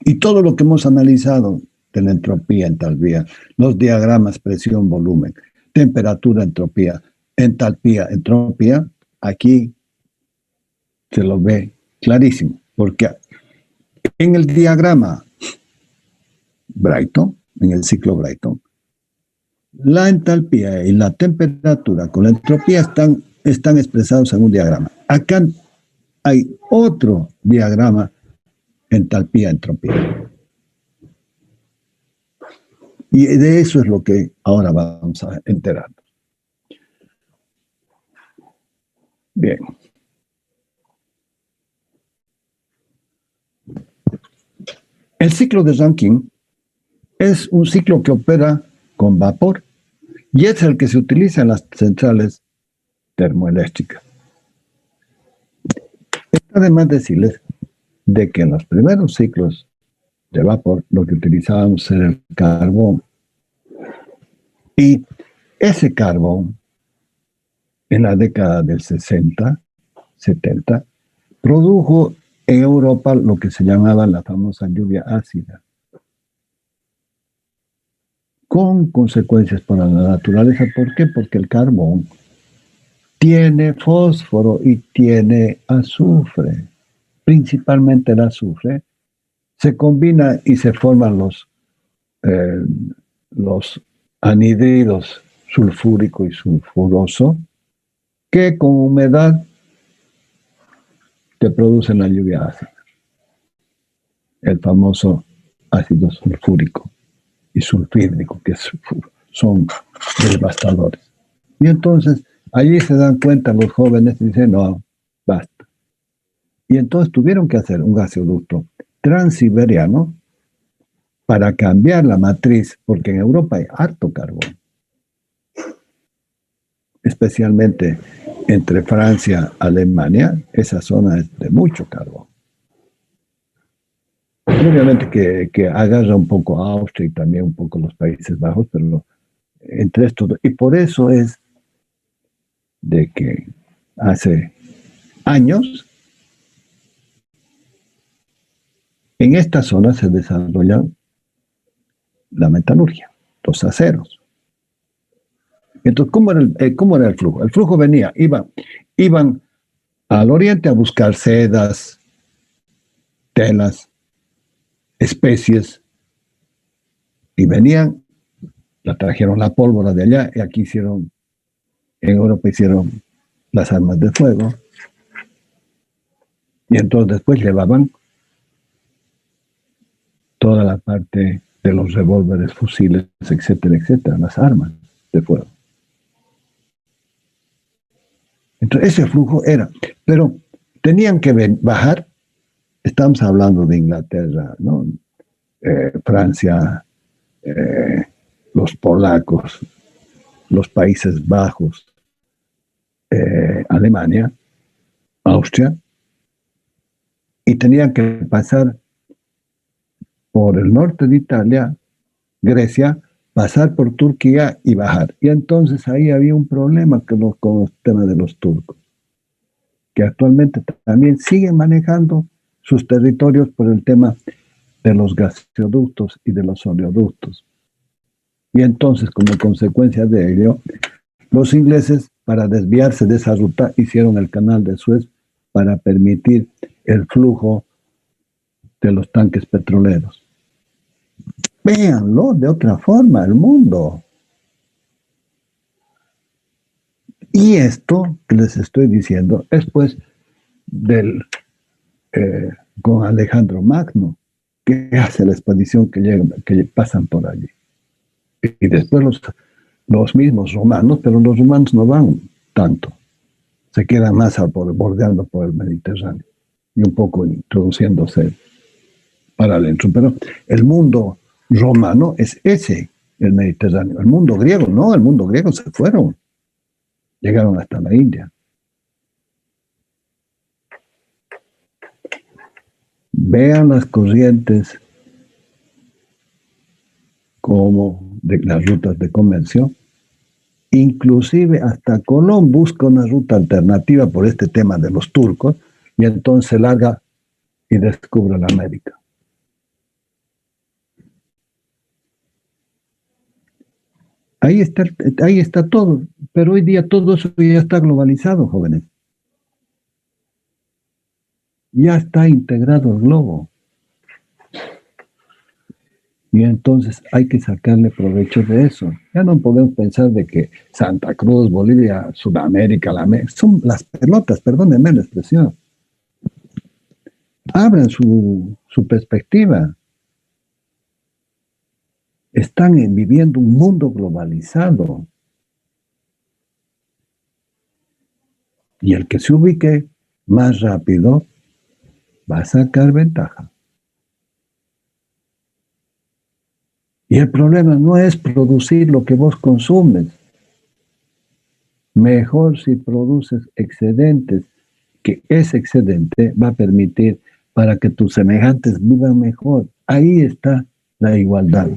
Y todo lo que hemos analizado de la entropía, entalpía, los diagramas presión, volumen, temperatura, entropía, entalpía, entropía, aquí se lo ve clarísimo. Porque en el diagrama Brayton, en el ciclo Brayton, la entalpía y la temperatura con la entropía están expresados en un diagrama. Acá hay otro diagrama, entalpía, entropía. Y de eso es lo que ahora vamos a enterarnos. Bien. El ciclo de Rankine es un ciclo que opera con vapor y es el que se utiliza en las centrales termoeléctricas. Está de más decirles de que en los primeros ciclos de vapor lo que utilizábamos era el carbón. Y ese carbón, en la década del 60, 70, produjo en Europa lo que se llamaba la famosa lluvia ácida, con consecuencias para la naturaleza. ¿Por qué? Porque el carbón tiene fósforo y tiene azufre, principalmente el azufre, se combina y se forman los anhídridos sulfúrico y sulfuroso, que con humedad te producen la lluvia ácida, el famoso ácido sulfúrico y sulfídrico, que son devastadores. Y entonces, allí se dan cuenta los jóvenes y dicen, no, basta. Y entonces tuvieron que hacer un gasoducto transiberiano para cambiar la matriz, porque en Europa hay harto carbón, especialmente entre Francia y Alemania, esa zona es de mucho carbón. Obviamente que agarra un poco a Austria y también un poco los Países Bajos, pero entre estos dos. Y por eso es de que hace años en esta zona se desarrolla la metalurgia, los aceros. Entonces, ¿cómo era el flujo? El flujo venía, iban al oriente a buscar sedas, telas, especies, y venían, trajeron la pólvora de allá, y aquí en Europa hicieron las armas de fuego, y entonces después llevaban toda la parte de los revólveres, fusiles, etcétera, etcétera, las armas de fuego. Entonces ese flujo era, pero tenían que bajar, estamos hablando de Inglaterra, ¿no? Francia, los polacos, los Países Bajos, Alemania, Austria, y tenían que pasar por el norte de Italia, Grecia, pasar por Turquía y bajar. Y entonces ahí había un problema con los temas de los turcos, que actualmente también siguen manejando sus territorios por el tema de los gasoductos y de los oleoductos. Y entonces, como consecuencia de ello, los ingleses, para desviarse de esa ruta, hicieron el canal de Suez para permitir el flujo de los tanques petroleros. Véanlo de otra forma, el mundo. Y esto que les estoy diciendo es pues con Alejandro Magno, que hace la expedición que pasan por allí. Y después los mismos romanos, pero los romanos no van tanto. Se quedan más bordeando por el Mediterráneo y un poco introduciéndose para adentro. Pero el mundo romano es ese, el Mediterráneo. El mundo griego, no, el mundo griego se fueron. Llegaron hasta la India. Vean las corrientes como de las rutas de comercio. Inclusive hasta Colón busca una ruta alternativa por este tema de los turcos y entonces larga y descubre la América. Ahí está todo, pero hoy día todo eso ya está globalizado, jóvenes. Ya está integrado el globo. Y entonces hay que sacarle provecho de eso. Ya no podemos pensar de que Santa Cruz, Bolivia, Sudamérica, son las pelotas, perdónenme la expresión. Abran su perspectiva. Están viviendo un mundo globalizado. Y el que se ubique más rápido va a sacar ventaja. Y el problema no es producir lo que vos consumes. Mejor si produces excedentes, que ese excedente va a permitir para que tus semejantes vivan mejor. Ahí está la igualdad.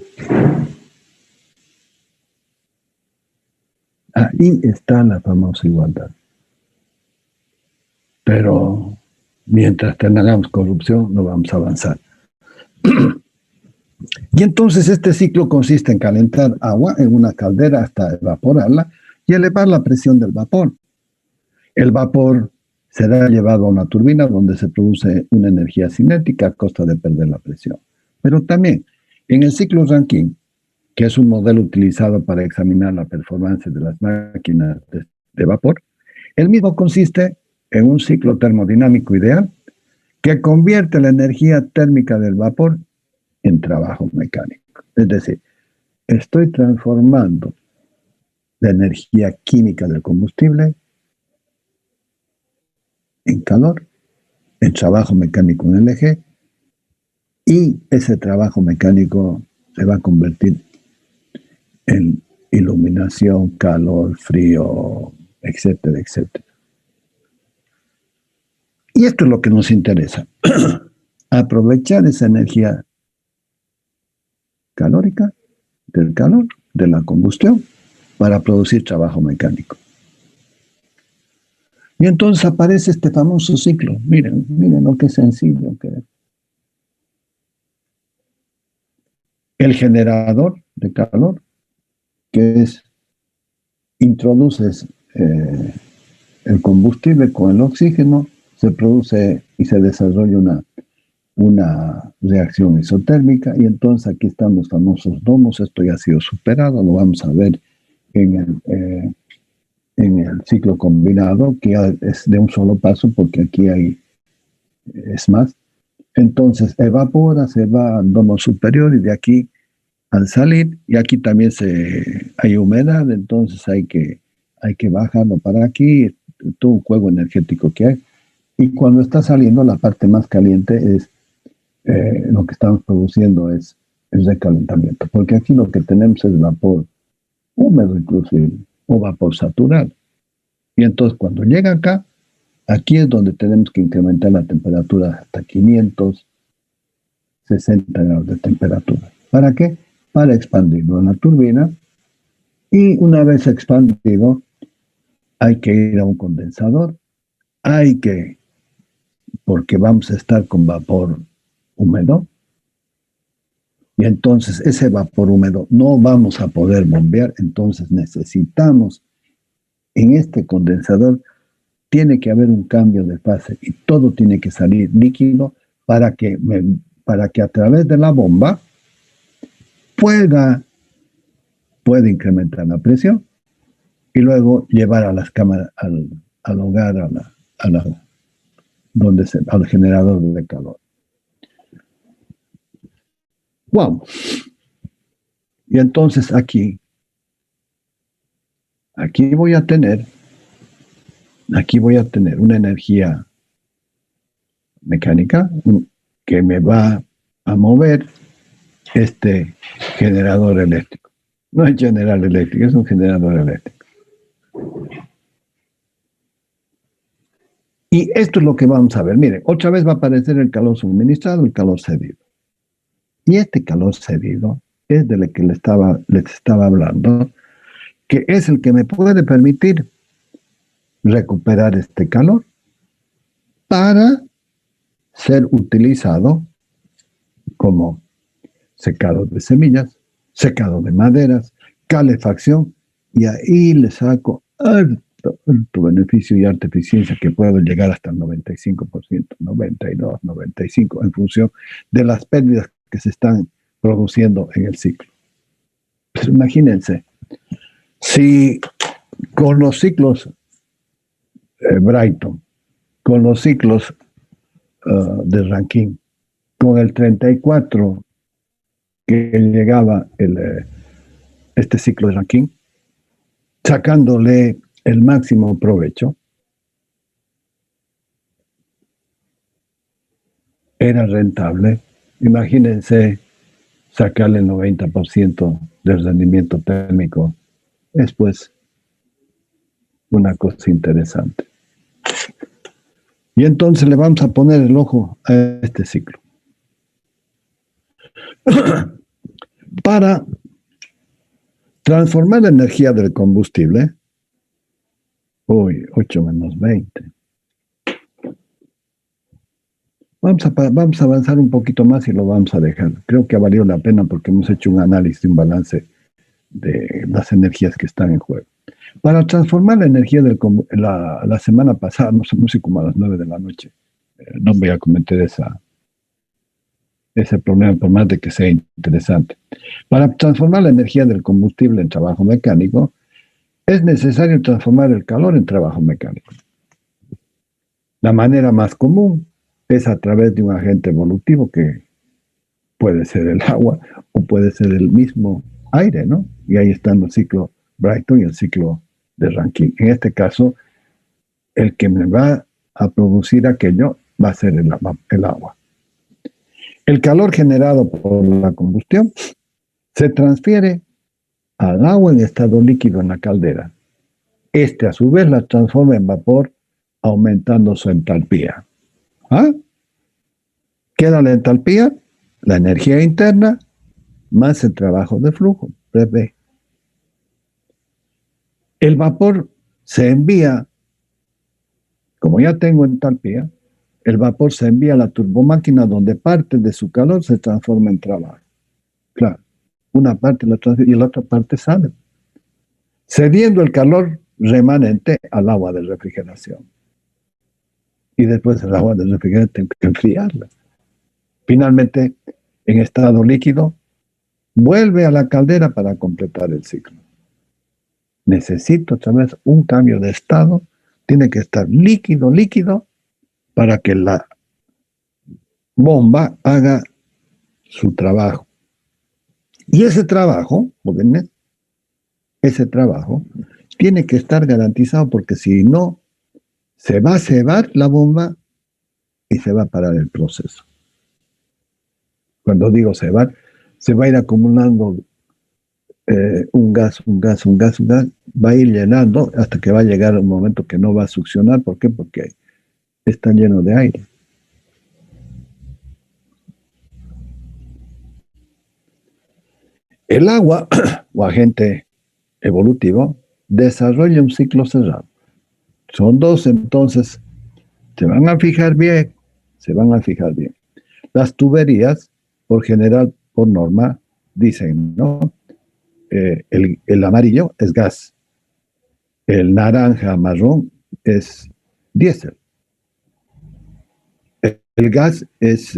Ahí está la famosa igualdad. Pero mientras tengamos corrupción, no vamos a avanzar. Y entonces este ciclo consiste en calentar agua en una caldera hasta evaporarla y elevar la presión del vapor. El vapor será llevado a una turbina donde se produce una energía cinética a costa de perder la presión. Pero también en el ciclo Rankine, que es un modelo utilizado para examinar la performance de las máquinas de vapor, el mismo consiste en un ciclo termodinámico ideal que convierte la energía térmica del vapor en trabajo mecánico. Es decir, estoy transformando la energía química del combustible en calor, en trabajo mecánico en el eje, y ese trabajo mecánico se va a convertir en iluminación, calor, frío, etcétera, etcétera. Y esto es lo que nos interesa. Aprovechar esa energía calórica, del calor, de la combustión, para producir trabajo mecánico. Y entonces aparece este famoso ciclo. Miren lo que sencillo que es. El generador de calor, que es, introduces el combustible con el oxígeno, se produce y se desarrolla una reacción isotérmica, y entonces aquí están los famosos domos. Esto ya ha sido superado, lo vamos a ver en el ciclo combinado, que ya es de un solo paso porque aquí es más. Entonces evapora, se va al domo superior y de aquí al salir, y aquí también hay humedad, entonces hay que bajarlo para aquí, todo un juego energético que hay. Y cuando está saliendo, la parte más caliente es lo que estamos produciendo es el recalentamiento, porque aquí lo que tenemos es vapor húmedo inclusive, o vapor saturado. Y entonces cuando llega acá, Aquí es donde tenemos que incrementar la temperatura hasta 560 grados de temperatura. ¿Para qué? Para expandirlo en la turbina. Y una vez expandido, hay que ir a un condensador. Porque vamos a estar con vapor húmedo. Y entonces ese vapor húmedo no vamos a poder bombear. Entonces necesitamos, en este condensador, tiene que haber un cambio de fase y todo tiene que salir líquido para que a través de la bomba pueda incrementar la presión y luego llevar a las cámaras al hogar, al generador de calor. Wow. Y entonces aquí voy a tener una energía mecánica que me va a mover este generador eléctrico. No es general eléctrico, es un generador eléctrico. Y esto es lo que vamos a ver. Miren, otra vez va a aparecer el calor suministrado, el calor cedido. Y este calor cedido es de lo que les estaba hablando, que es el que me puede permitir recuperar este calor para ser utilizado como secado de semillas, secado de maderas, calefacción, y ahí le saco alto beneficio y alta eficiencia que puedo llegar hasta el 95%, 92, 95%, en función de las pérdidas que se están produciendo en el ciclo. Pues imagínense, si con los ciclos Brayton, con los ciclos de Rankine, con el 34 que llegaba este ciclo de Rankine, sacándole el máximo provecho, era rentable. Imagínense sacarle el 90% del rendimiento térmico. Es pues una cosa interesante. Y entonces le vamos a poner el ojo a este ciclo. Para transformar la energía del combustible, 8 menos 20. Vamos a avanzar un poquito más y lo vamos a dejar. Creo que ha valido la pena porque hemos hecho un análisis, un balance de las energías que están en juego. Para transformar la energía la semana pasada, no sé como a las 9 de la noche, no voy a comentar ese problema por más de que sea interesante. Para transformar la energía del combustible en trabajo mecánico, es necesario transformar el calor en trabajo mecánico. La manera más común es a través de un agente evolutivo que puede ser el agua o puede ser el mismo aire, ¿no? Y ahí están los ciclos Brayton y el ciclo de Rankine. En este caso, el que me va a producir aquello va a ser el agua. El calor generado por la combustión se transfiere al agua en estado líquido en la caldera. Este, a su vez, la transforma en vapor, aumentando su entalpía. ¿Ah? Queda la entalpía, la energía interna, más el trabajo de flujo, B. El vapor se envía, como ya tengo entalpía, el vapor se envía a la turbomáquina donde parte de su calor se transforma en trabajo. Claro, una parte la transfiere y la otra parte sale, cediendo el calor remanente al agua de refrigeración. Y después el agua de refrigeración tengo que enfriarla. Finalmente, en estado líquido, vuelve a la caldera para completar el ciclo. Necesito otra vez un cambio de estado, tiene que estar líquido, para que la bomba haga su trabajo. Y ese trabajo, tiene que estar garantizado porque si no, se va a cebar la bomba y se va a parar el proceso. Cuando digo cebar, se va a ir acumulando un gas, va a ir llenando hasta que va a llegar un momento que no va a succionar. ¿Por qué? Porque está lleno de aire. El agua, o agente evolutivo, desarrolla un ciclo cerrado. Son dos, entonces, se van a fijar bien. Las tuberías, por general, por norma, dicen, ¿no? El amarillo es gas, el naranja marrón es diésel. El gas es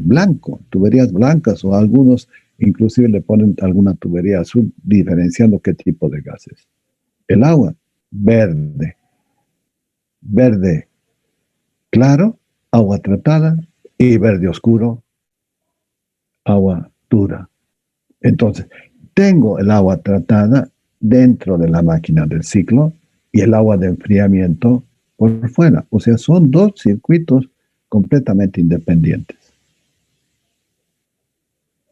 blanco, tuberías blancas, o algunos inclusive le ponen alguna tubería azul, diferenciando qué tipo de gas es. El agua, verde claro, agua tratada, y verde oscuro, agua dura. Entonces, tengo el agua tratada dentro de la máquina del ciclo y el agua de enfriamiento por fuera. O sea, son dos circuitos completamente independientes.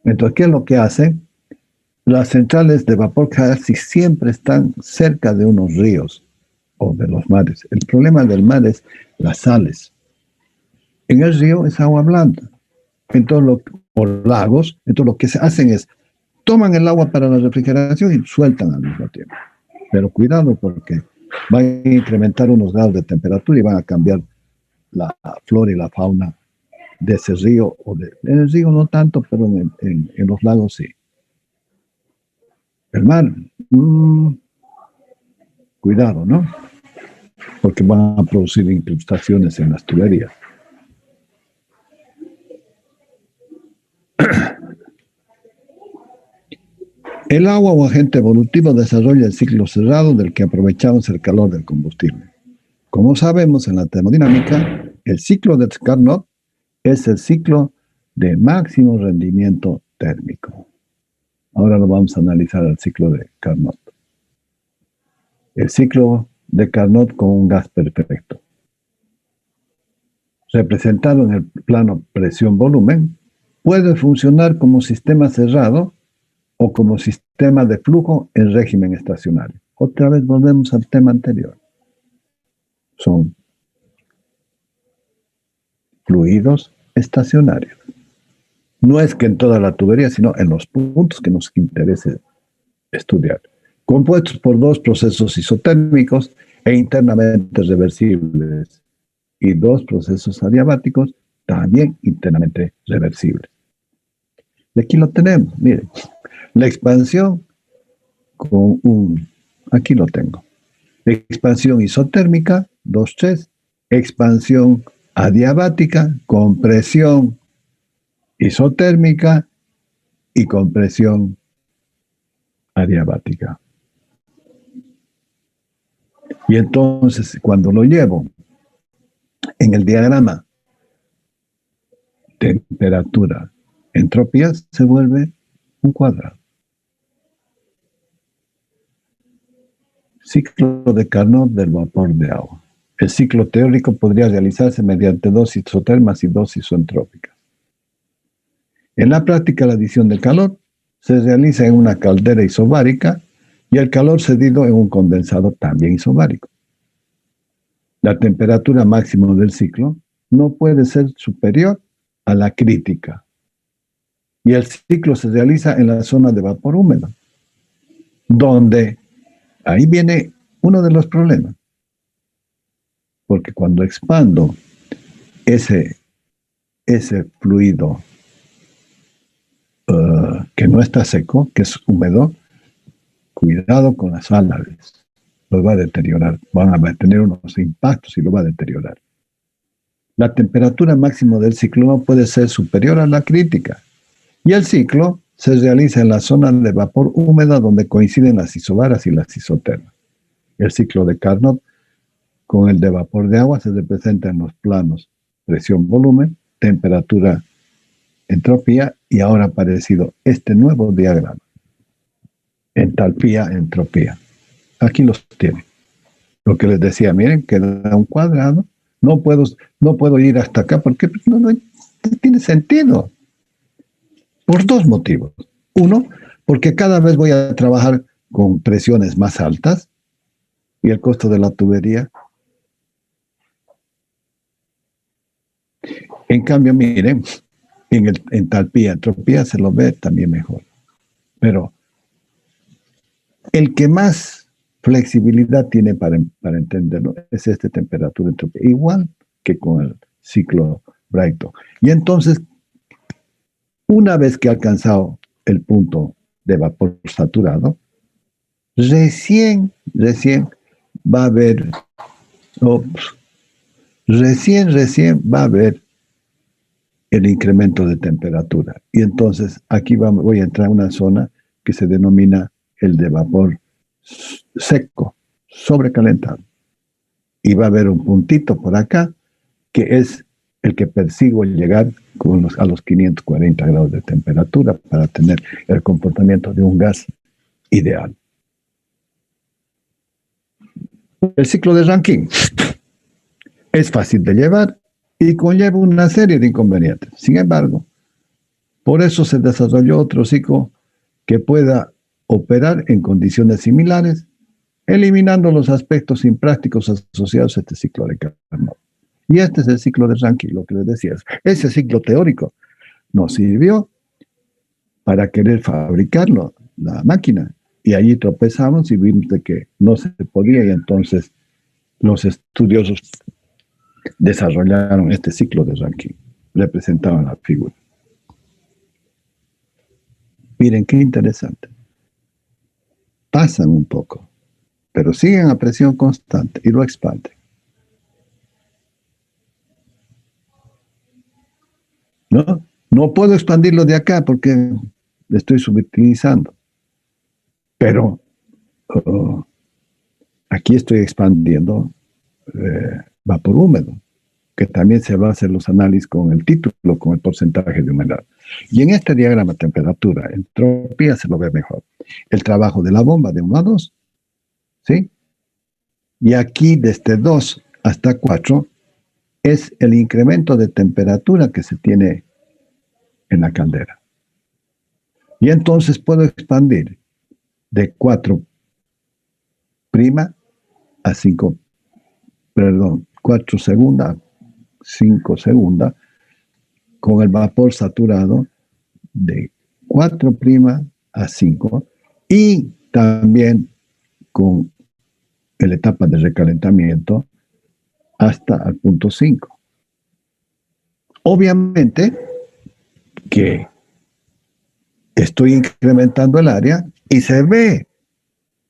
Entonces, ¿qué es lo que hacen? Las centrales de vapor casi siempre están cerca de unos ríos o de los mares. El problema del mar es las sales. En el río es agua blanda. Entonces, o lagos, entonces lo que se hacen es toman el agua para la refrigeración y sueltan al mismo tiempo. Pero cuidado, porque van a incrementar unos grados de temperatura y van a cambiar la flora y la fauna de ese río. En el río no tanto, pero en los lagos sí. El mar, cuidado, ¿no? Porque van a producir incrustaciones en las tuberías. El agua o agente evolutivo desarrolla el ciclo cerrado del que aprovechamos el calor del combustible. Como sabemos en la termodinámica, el ciclo de Carnot es el ciclo de máximo rendimiento térmico. Ahora lo vamos a analizar el ciclo de Carnot. El ciclo de Carnot con un gas perfecto. Representado en el plano presión-volumen, puede funcionar como sistema cerrado o como sistema de flujo en régimen estacionario. Otra vez volvemos al tema anterior. Son fluidos estacionarios. No es que en toda la tubería, sino en los puntos que nos interese estudiar. Compuestos por dos procesos isotérmicos e internamente reversibles, y dos procesos adiabáticos también internamente reversibles. Y aquí lo tenemos, miren. La expansión con aquí lo tengo. Expansión isotérmica, 2,3. Expansión adiabática, compresión isotérmica y compresión adiabática. Y entonces, cuando lo llevo en el diagrama temperatura, entropía, se vuelve un cuadrado. Ciclo de Carnot del vapor de agua. El ciclo teórico podría realizarse mediante dos isotermas y dos isoentrópicas. En la práctica, la adición de calor se realiza en una caldera isobárica y el calor cedido en un condensador también isobárico. La temperatura máxima del ciclo no puede ser superior a la crítica. Y el ciclo se realiza en la zona de vapor húmedo, donde ahí viene uno de los problemas. Porque cuando expando ese fluido que no está seco, que es húmedo, cuidado con las sales. Los va a deteriorar. Van a tener unos impactos y lo va a deteriorar. La temperatura máxima del ciclo no puede ser superior a la crítica. Y el ciclo se realiza en la zona de vapor húmeda donde coinciden las isobaras y las isotermas. El ciclo de Carnot con el de vapor de agua se representa en los planos presión-volumen, temperatura, entropía, y ahora ha aparecido este nuevo diagrama. Entalpía, entropía. Aquí los tienen. Lo que les decía, miren, queda un cuadrado. No puedo ir hasta acá porque no tiene sentido. Por dos motivos. Uno, porque cada vez voy a trabajar con presiones más altas y el costo de la tubería En cambio, miren, en entalpía, entropía se lo ve también mejor. Pero el que más flexibilidad tiene para entenderlo es temperatura entropía, igual que con el ciclo Brighton. Y entonces, una vez que ha alcanzado el punto de vapor saturado, recién va a haber, recién va a haber el incremento de temperatura. Y entonces aquí voy a entrar a una zona que se denomina el de vapor seco, sobrecalentado. Y va a haber un puntito por acá que es el que persigo llegar a los 540 grados de temperatura para tener el comportamiento de un gas ideal. El ciclo de Rankine es fácil de llevar y conlleva una serie de inconvenientes. Sin embargo, por eso se desarrolló otro ciclo que pueda operar en condiciones similares, eliminando los aspectos imprácticos asociados a este ciclo de Carnot. Y este es el ciclo de Rankine, lo que les decía. Ese ciclo teórico nos sirvió para querer fabricarlo, la máquina, y allí tropezamos y vimos de que no se podía, y entonces los estudiosos desarrollaron este ciclo de Rankine, representaban la figura. Miren qué interesante. Pasan un poco, pero siguen a presión constante y lo expanden. No puedo expandirlo de acá porque estoy subutilizando. Pero aquí estoy expandiendo vapor húmedo, que también se va a hacer los análisis con el título, con el porcentaje de humedad. Y en este diagrama temperatura, entropía se lo ve mejor. El trabajo de la bomba de 1 a 2, ¿sí? Y aquí desde 2 hasta 4 es el incremento de temperatura que se tiene en la caldera. Y entonces puedo expandir de 4' a 5, 4 segunda, 5 segunda, con el vapor saturado de 4' a 5 y también con la etapa de recalentamiento hasta el punto 5. Obviamente que estoy incrementando el área y se ve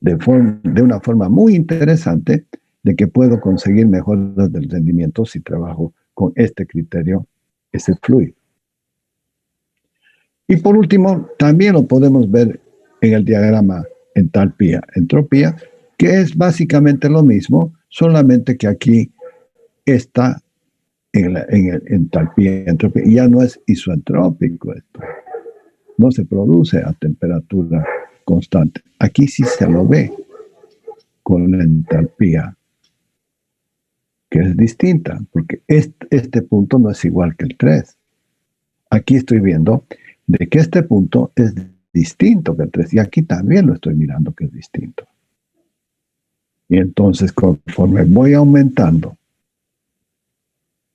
de una forma muy interesante de que puedo conseguir mejoras del rendimiento si trabajo con este criterio, ese fluido. Y por último, también lo podemos ver en el diagrama entalpía, entropía, que es básicamente lo mismo, solamente que aquí está en el entalpía, entropía, y ya no es isoentrópico esto. No se produce a temperatura constante. Aquí sí se lo ve con la entalpía, que es distinta, porque este punto no es igual que el 3. Aquí estoy viendo de que este punto es distinto que el 3, y aquí también lo estoy mirando que es distinto. Y entonces, conforme voy aumentando,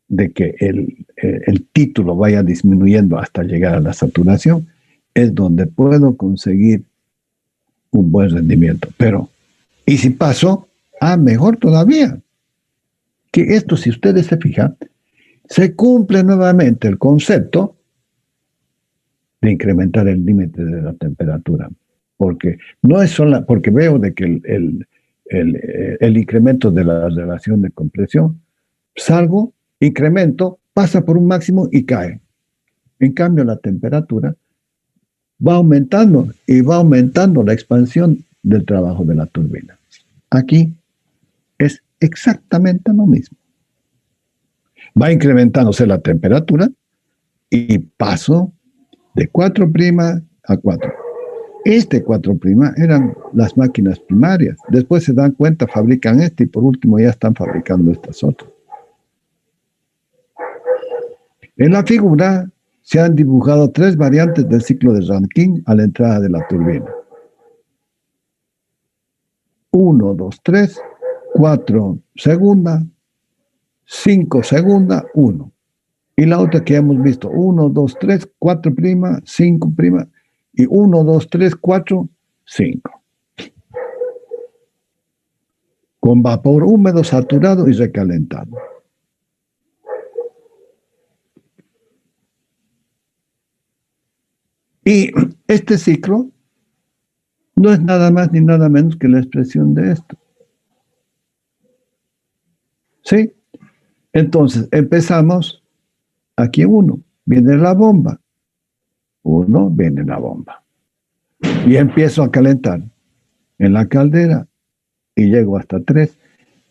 de que el título vaya disminuyendo hasta llegar a la saturación, es donde puedo conseguir un buen rendimiento. Pero, y si paso, mejor todavía. Que esto, si ustedes se fijan, se cumple nuevamente el concepto de incrementar el límite de la temperatura. Porque no es solo, porque veo de que el incremento de la relación de compresión, salgo, incremento, pasa por un máximo y cae. En cambio, la temperatura va aumentando y va aumentando la expansión del trabajo de la turbina. Aquí es exactamente lo mismo. Va incrementándose la temperatura y paso de 4' a 4. Este 4' eran las máquinas primarias. Después se dan cuenta, fabrican este y por último ya están fabricando estas otras. En la figura se han dibujado 3 variantes del ciclo de Rankine a la entrada de la turbina. 1, 2, 3, 4 segunda, 5 segunda, 1. Y la otra que hemos visto, 1, 2, 3, 4 prima, 5 prima, y 1, 2, 3, 4, 5. Con vapor húmedo, saturado y recalentado. Y este ciclo no es nada más ni nada menos que la expresión de esto. ¿Sí? Entonces, empezamos aquí 1, viene la bomba. 1, viene la bomba. Y empiezo a calentar en la caldera y llego hasta 3.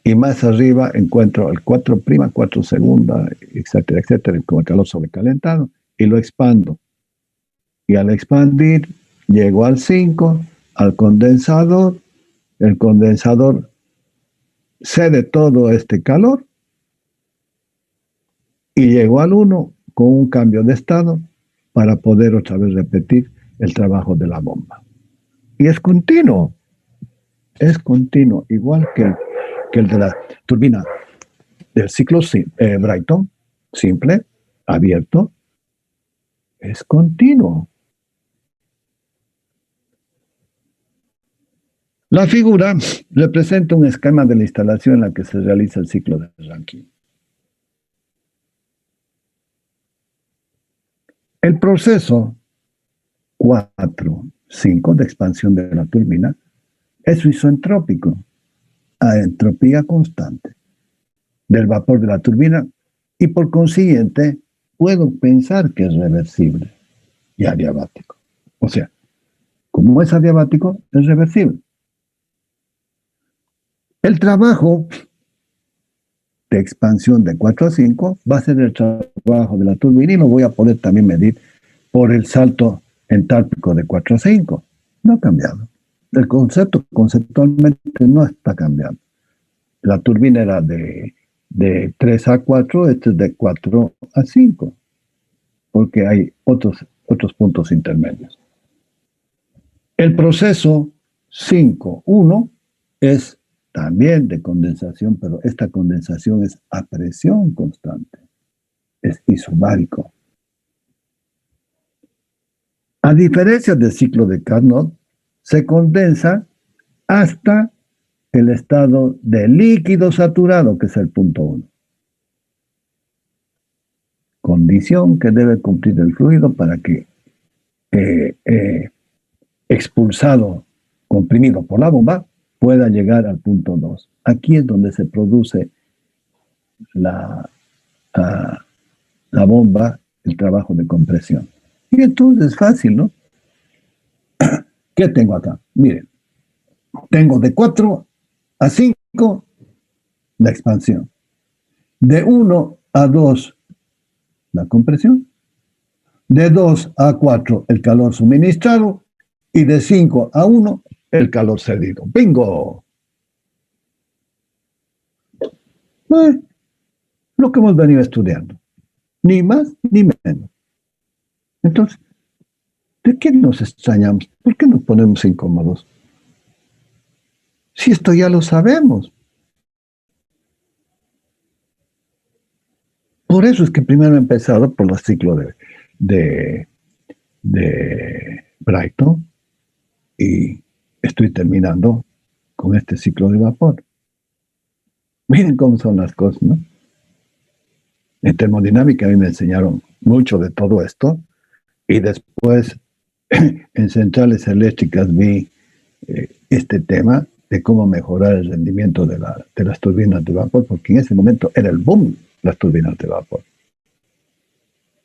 Y más arriba encuentro el 4 prima, 4 segunda, etcétera, etcétera, con el calor sobrecalentado y lo expando. Y al expandir, llego al 5, al condensador. El condensador cede todo este calor y llego al 1 con un cambio de estado para poder otra vez repetir el trabajo de la bomba. Y es continuo, igual que el de la turbina del ciclo Brayton, simple, abierto, es continuo. La figura representa un esquema de la instalación en la que se realiza el ciclo de Rankine. El proceso 4-5 de expansión de la turbina es isentrópico, a entropía constante del vapor de la turbina y por consiguiente puedo pensar que es reversible y adiabático. O sea, como es adiabático, es reversible. El trabajo de expansión de 4 a 5 va a ser el trabajo de la turbina y lo voy a poder también medir por el salto entálpico de 4 a 5. No ha cambiado. El concepto conceptualmente no está cambiando. La turbina era de 3 a 4, este es de 4 a 5, porque hay otros puntos intermedios. El proceso 5.1 es también de condensación, pero esta condensación es a presión constante, es isobárico. A diferencia del ciclo de Carnot, se condensa hasta el estado de líquido saturado, que es el punto 1. Condición que debe cumplir el fluido para que expulsado, comprimido por la bomba, pueda llegar al punto 2. Aquí es donde se produce la bomba, el trabajo de compresión. Y entonces es fácil, ¿no? ¿Qué tengo acá? Miren, tengo de 4 a 5 la expansión. De 1 a 2 la compresión. De 2 a 4 el calor suministrado. Y de 5 a 1 el calor cedido. ¡Bingo! Lo que hemos venido estudiando. Ni más ni menos. Entonces, ¿de qué nos extrañamos? ¿Por qué nos ponemos incómodos? Si esto ya lo sabemos. Por eso es que primero he empezado por el ciclo de Brayton y estoy terminando con este ciclo de vapor. Miren cómo son las cosas, ¿no? En termodinámica a mí me enseñaron mucho de todo esto y después en centrales eléctricas vi este tema de cómo mejorar el rendimiento de las turbinas de vapor, porque en ese momento era el boom las turbinas de vapor.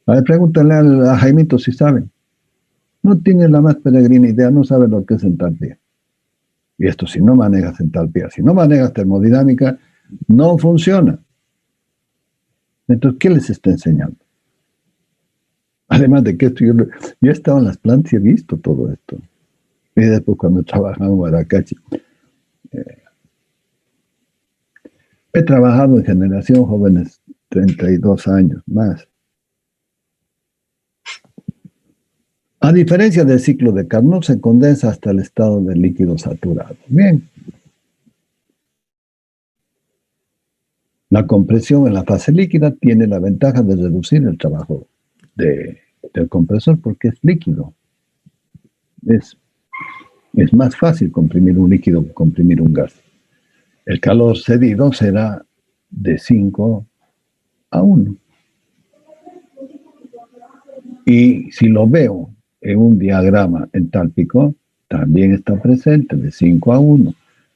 A ver, pregúntale a Jaimito si saben. No tiene la más peregrina idea, no sabe lo que es entalpía. Y esto, si no manejas entalpía, si no manejas termodinámica, no funciona. Entonces, ¿qué les está enseñando? Además de que esto, yo he estado en las plantas y he visto todo esto. Y después cuando trabajaba en Guaracachi, he trabajado en generación jóvenes 32 años más. A diferencia del ciclo de Carnot, se condensa hasta el estado de líquido saturado. Bien. La compresión en la fase líquida tiene la ventaja de reducir el trabajo del compresor porque es líquido. Es más fácil comprimir un líquido que comprimir un gas. El calor cedido será de 5 a 1. Y si lo veo en un diagrama entálpico, también está presente de 5 a 1.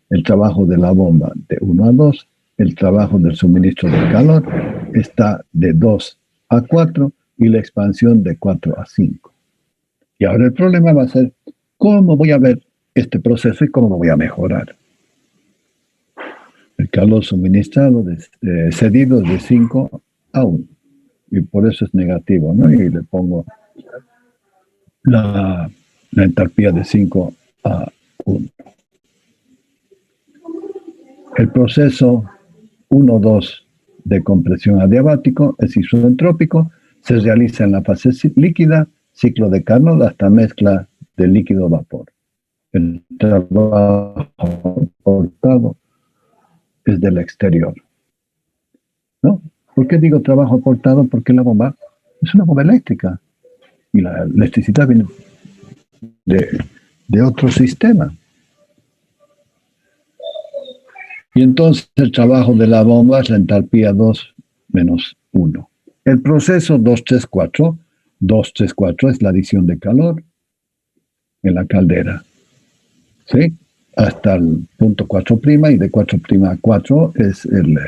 El trabajo de la bomba de 1 a 2. El trabajo del suministro de calor está de 2 a 4 y la expansión de 4 a 5. Y ahora el problema va a ser cómo voy a ver este proceso y cómo lo voy a mejorar. El calor suministrado cedido es de 5 a 1 y por eso es negativo, ¿no? Y le pongo la entalpía de 5 a 1. El proceso 1-2 de compresión adiabático es isentrópico, se realiza en la fase líquida, ciclo de Carnot hasta mezcla de líquido-vapor. El trabajo aportado es del exterior, ¿no? ¿Por qué digo trabajo aportado? Porque la bomba es una bomba eléctrica y la electricidad viene de otro sistema. Y entonces el trabajo de la bomba es la entalpía 2 menos 1. El proceso 2-3-4 es la adición de calor en la caldera, ¿sí? Hasta el punto 4' y de 4' a 4 es el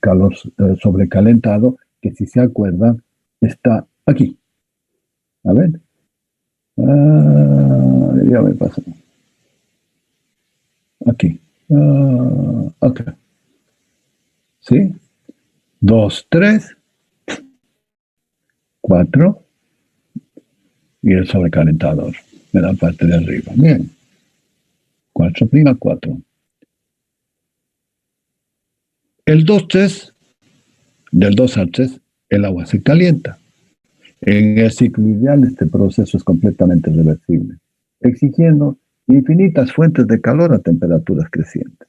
calor sobrecalentado, que si se acuerdan está aquí. A ver. Ya me pasó. Aquí. Acá. ¿Sí? 2, 3, 4 y el sobrecalentador de la parte de arriba. Bien. 4', 4. El 2-3, del 2 al 3, el agua se calienta. En el ciclo ideal este proceso es completamente reversible, exigiendo infinitas fuentes de calor a temperaturas crecientes.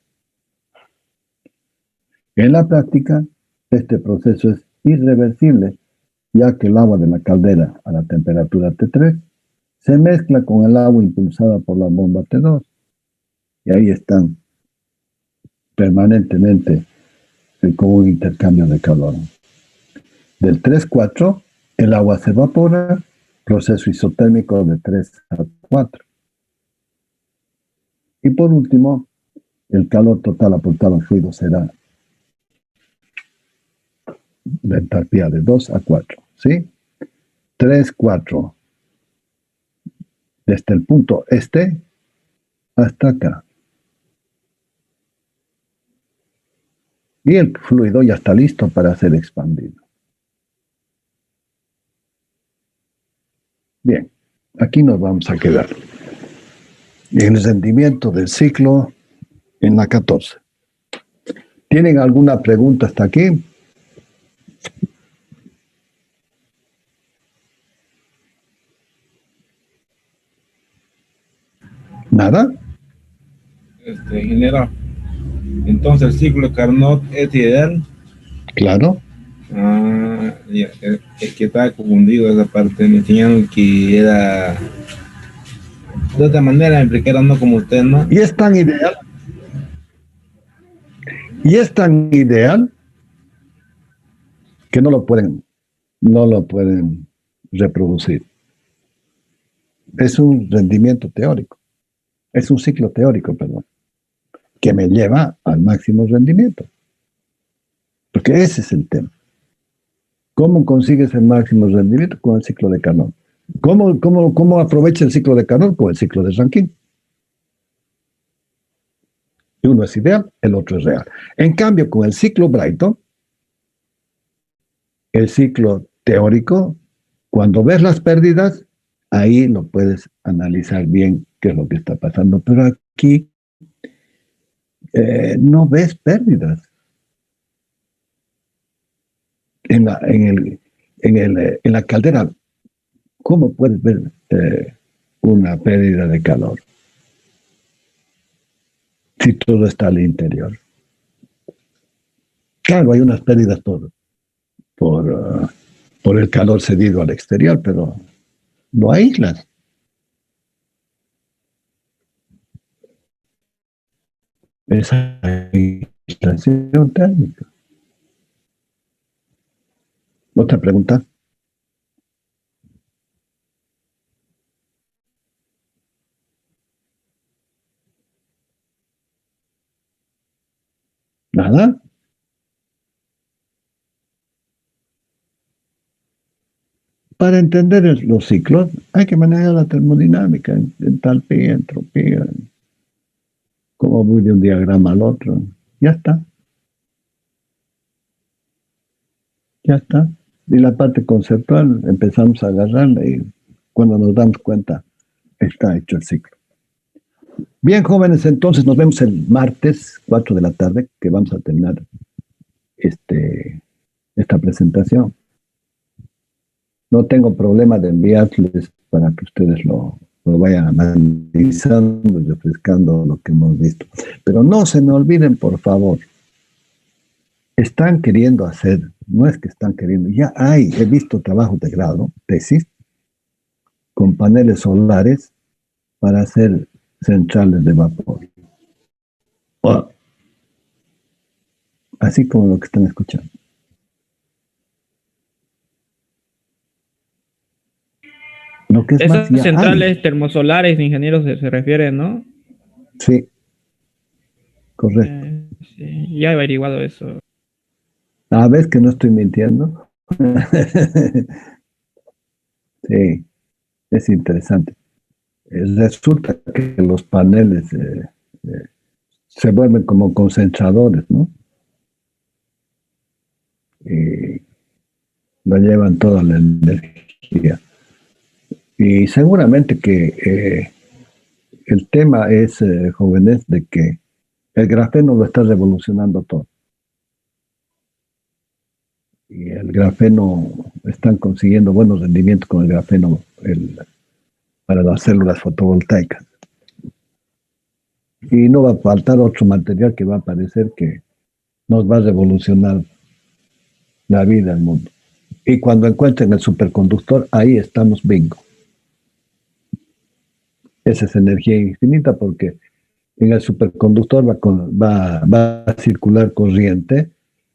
En la práctica, este proceso es irreversible, ya que el agua de la caldera a la temperatura T3 se mezcla con el agua impulsada por la bomba T2, y ahí están permanentemente con un intercambio de calor. Del 3-4, el agua se evapora, proceso isotérmico de 3 a 4. Y por último, el calor total aportado al fluido será la entalpía de 2 a 4, ¿sí? 3-4, desde el punto este hasta acá. Y el fluido ya está listo para ser expandido. Bien, aquí nos vamos a quedar. En el rendimiento del ciclo en la 14. ¿Tienen alguna pregunta hasta aquí? ¿Nada? Ingeniero, entonces el ciclo de Carnot es ideal. Claro. Ya, es que estaba confundido esa parte. Me enseñaron que era de otra manera, me explicaron, no como usted, ¿no? Y es tan ideal. Y es tan ideal que no lo pueden reproducir. Es un rendimiento teórico. Es un ciclo teórico, perdón, que me lleva al máximo rendimiento. Porque ese es el tema. ¿Cómo consigues el máximo rendimiento? Con el ciclo de Carnot. ¿Cómo aprovecha el ciclo de Carnot? Con el ciclo de Rankine. Uno es ideal, el otro es real. En cambio, con el ciclo Brayton, el ciclo teórico, cuando ves las pérdidas, ahí lo puedes analizar bien qué es lo que está pasando. Pero aquí no ves pérdidas. En la caldera, ¿cómo puedes ver una pérdida de calor? Si todo está al interior. Claro, hay unas pérdidas por el calor cedido al exterior, pero lo aíslas. Esa aislación térmica. Otra pregunta. Nada. Para entender los ciclos hay que manejar la termodinámica, entalpía, entropía, cómo voy de un diagrama al otro. Ya está. Ya está. Y la parte conceptual empezamos a agarrarla y cuando nos damos cuenta está hecho el ciclo. Bien, jóvenes, entonces nos vemos el martes, 4 de la tarde, que vamos a terminar esta presentación. No tengo problema de enviarles para que ustedes lo vayan analizando y refrescando lo que hemos visto. Pero no se me olviden, por favor. Están queriendo hacer, no es que están queriendo, ya he visto trabajos de grado, tesis, con paneles solares para hacer centrales de vapor. Así como lo que están escuchando. Lo que es Esas más, centrales termosolares, ingenieros, se refieren, ¿no? Sí, correcto. Sí, ya he averiguado eso. A ver que no estoy mintiendo. Sí, es interesante. Resulta que los paneles se vuelven como concentradores, ¿no? Y lo llevan toda la energía. Y seguramente que el tema es, jóvenes, de que el grafeno lo está revolucionando todo. Y el grafeno, están consiguiendo buenos rendimientos con el grafeno para las células fotovoltaicas. Y no va a faltar otro material que va a aparecer que nos va a revolucionar la vida del mundo. Y cuando encuentren el superconductor, ahí estamos bingo. Esa es energía infinita porque en el superconductor va a circular corriente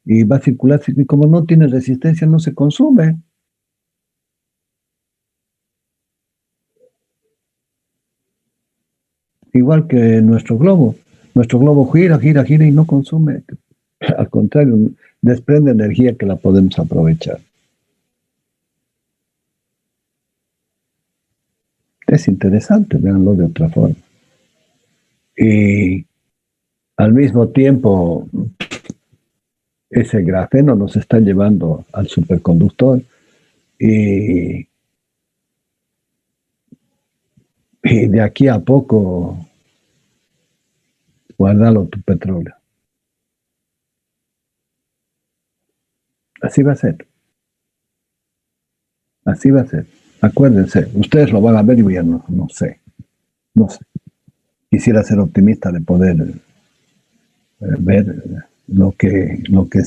y va a circular, y como no tiene resistencia, no se consume. Igual que nuestro globo. Nuestro globo gira y no consume. Al contrario, desprende energía que la podemos aprovechar. Es interesante, véanlo de otra forma. Y al mismo tiempo, ese grafeno nos está llevando al superconductor y de aquí a poco guardalo tu petróleo. Así va a ser. Así va a ser. Acuérdense, ustedes lo van a ver y yo no sé. Quisiera ser optimista de poder ver lo que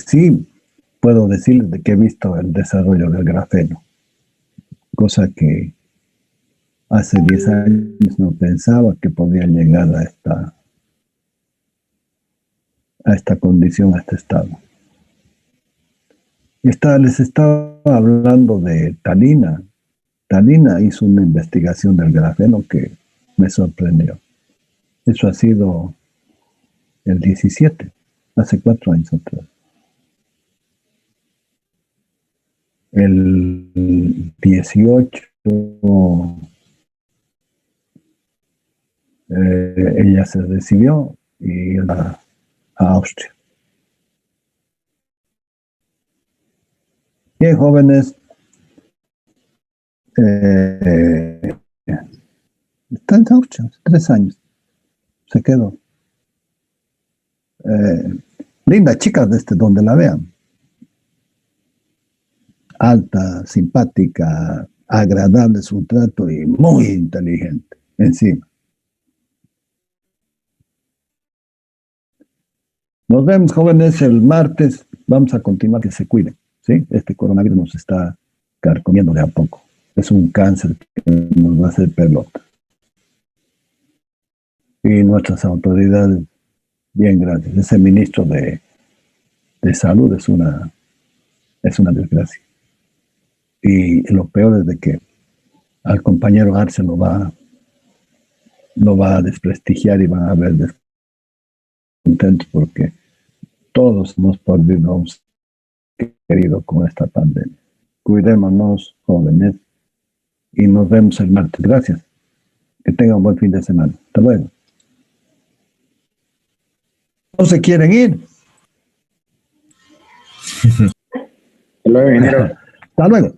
sí puedo decirles de que he visto el desarrollo del grafeno. Cosa que hace 10 años no pensaba que podía llegar a esta condición, a este estado. Les estaba hablando de Talina. Talina hizo una investigación del grafeno que me sorprendió. Eso ha sido el 17, hace 4 años atrás. El 18, ella se recibió y a Austria. Bien, jóvenes, está en Austria, 3 años, se quedó. Linda chica donde la vean. Alta, simpática, agradable su trato y muy inteligente encima. Nos vemos, jóvenes, el martes vamos a continuar, que se cuiden, ¿sí? Este coronavirus nos está carcomiendo de a poco. Es un cáncer que nos va a hacer pelota. Y nuestras autoridades, bien, gracias. Ese ministro de salud es una desgracia. Y lo peor es de que al compañero Arce lo va a desprestigiar y van a ver descontentos porque todos hemos perdido un ser querido con esta pandemia. Cuidémonos, jóvenes, y nos vemos el martes. Gracias. Que tengan un buen fin de semana. Hasta luego. ¿No se quieren ir? Hasta luego, ingeniero. Hasta luego.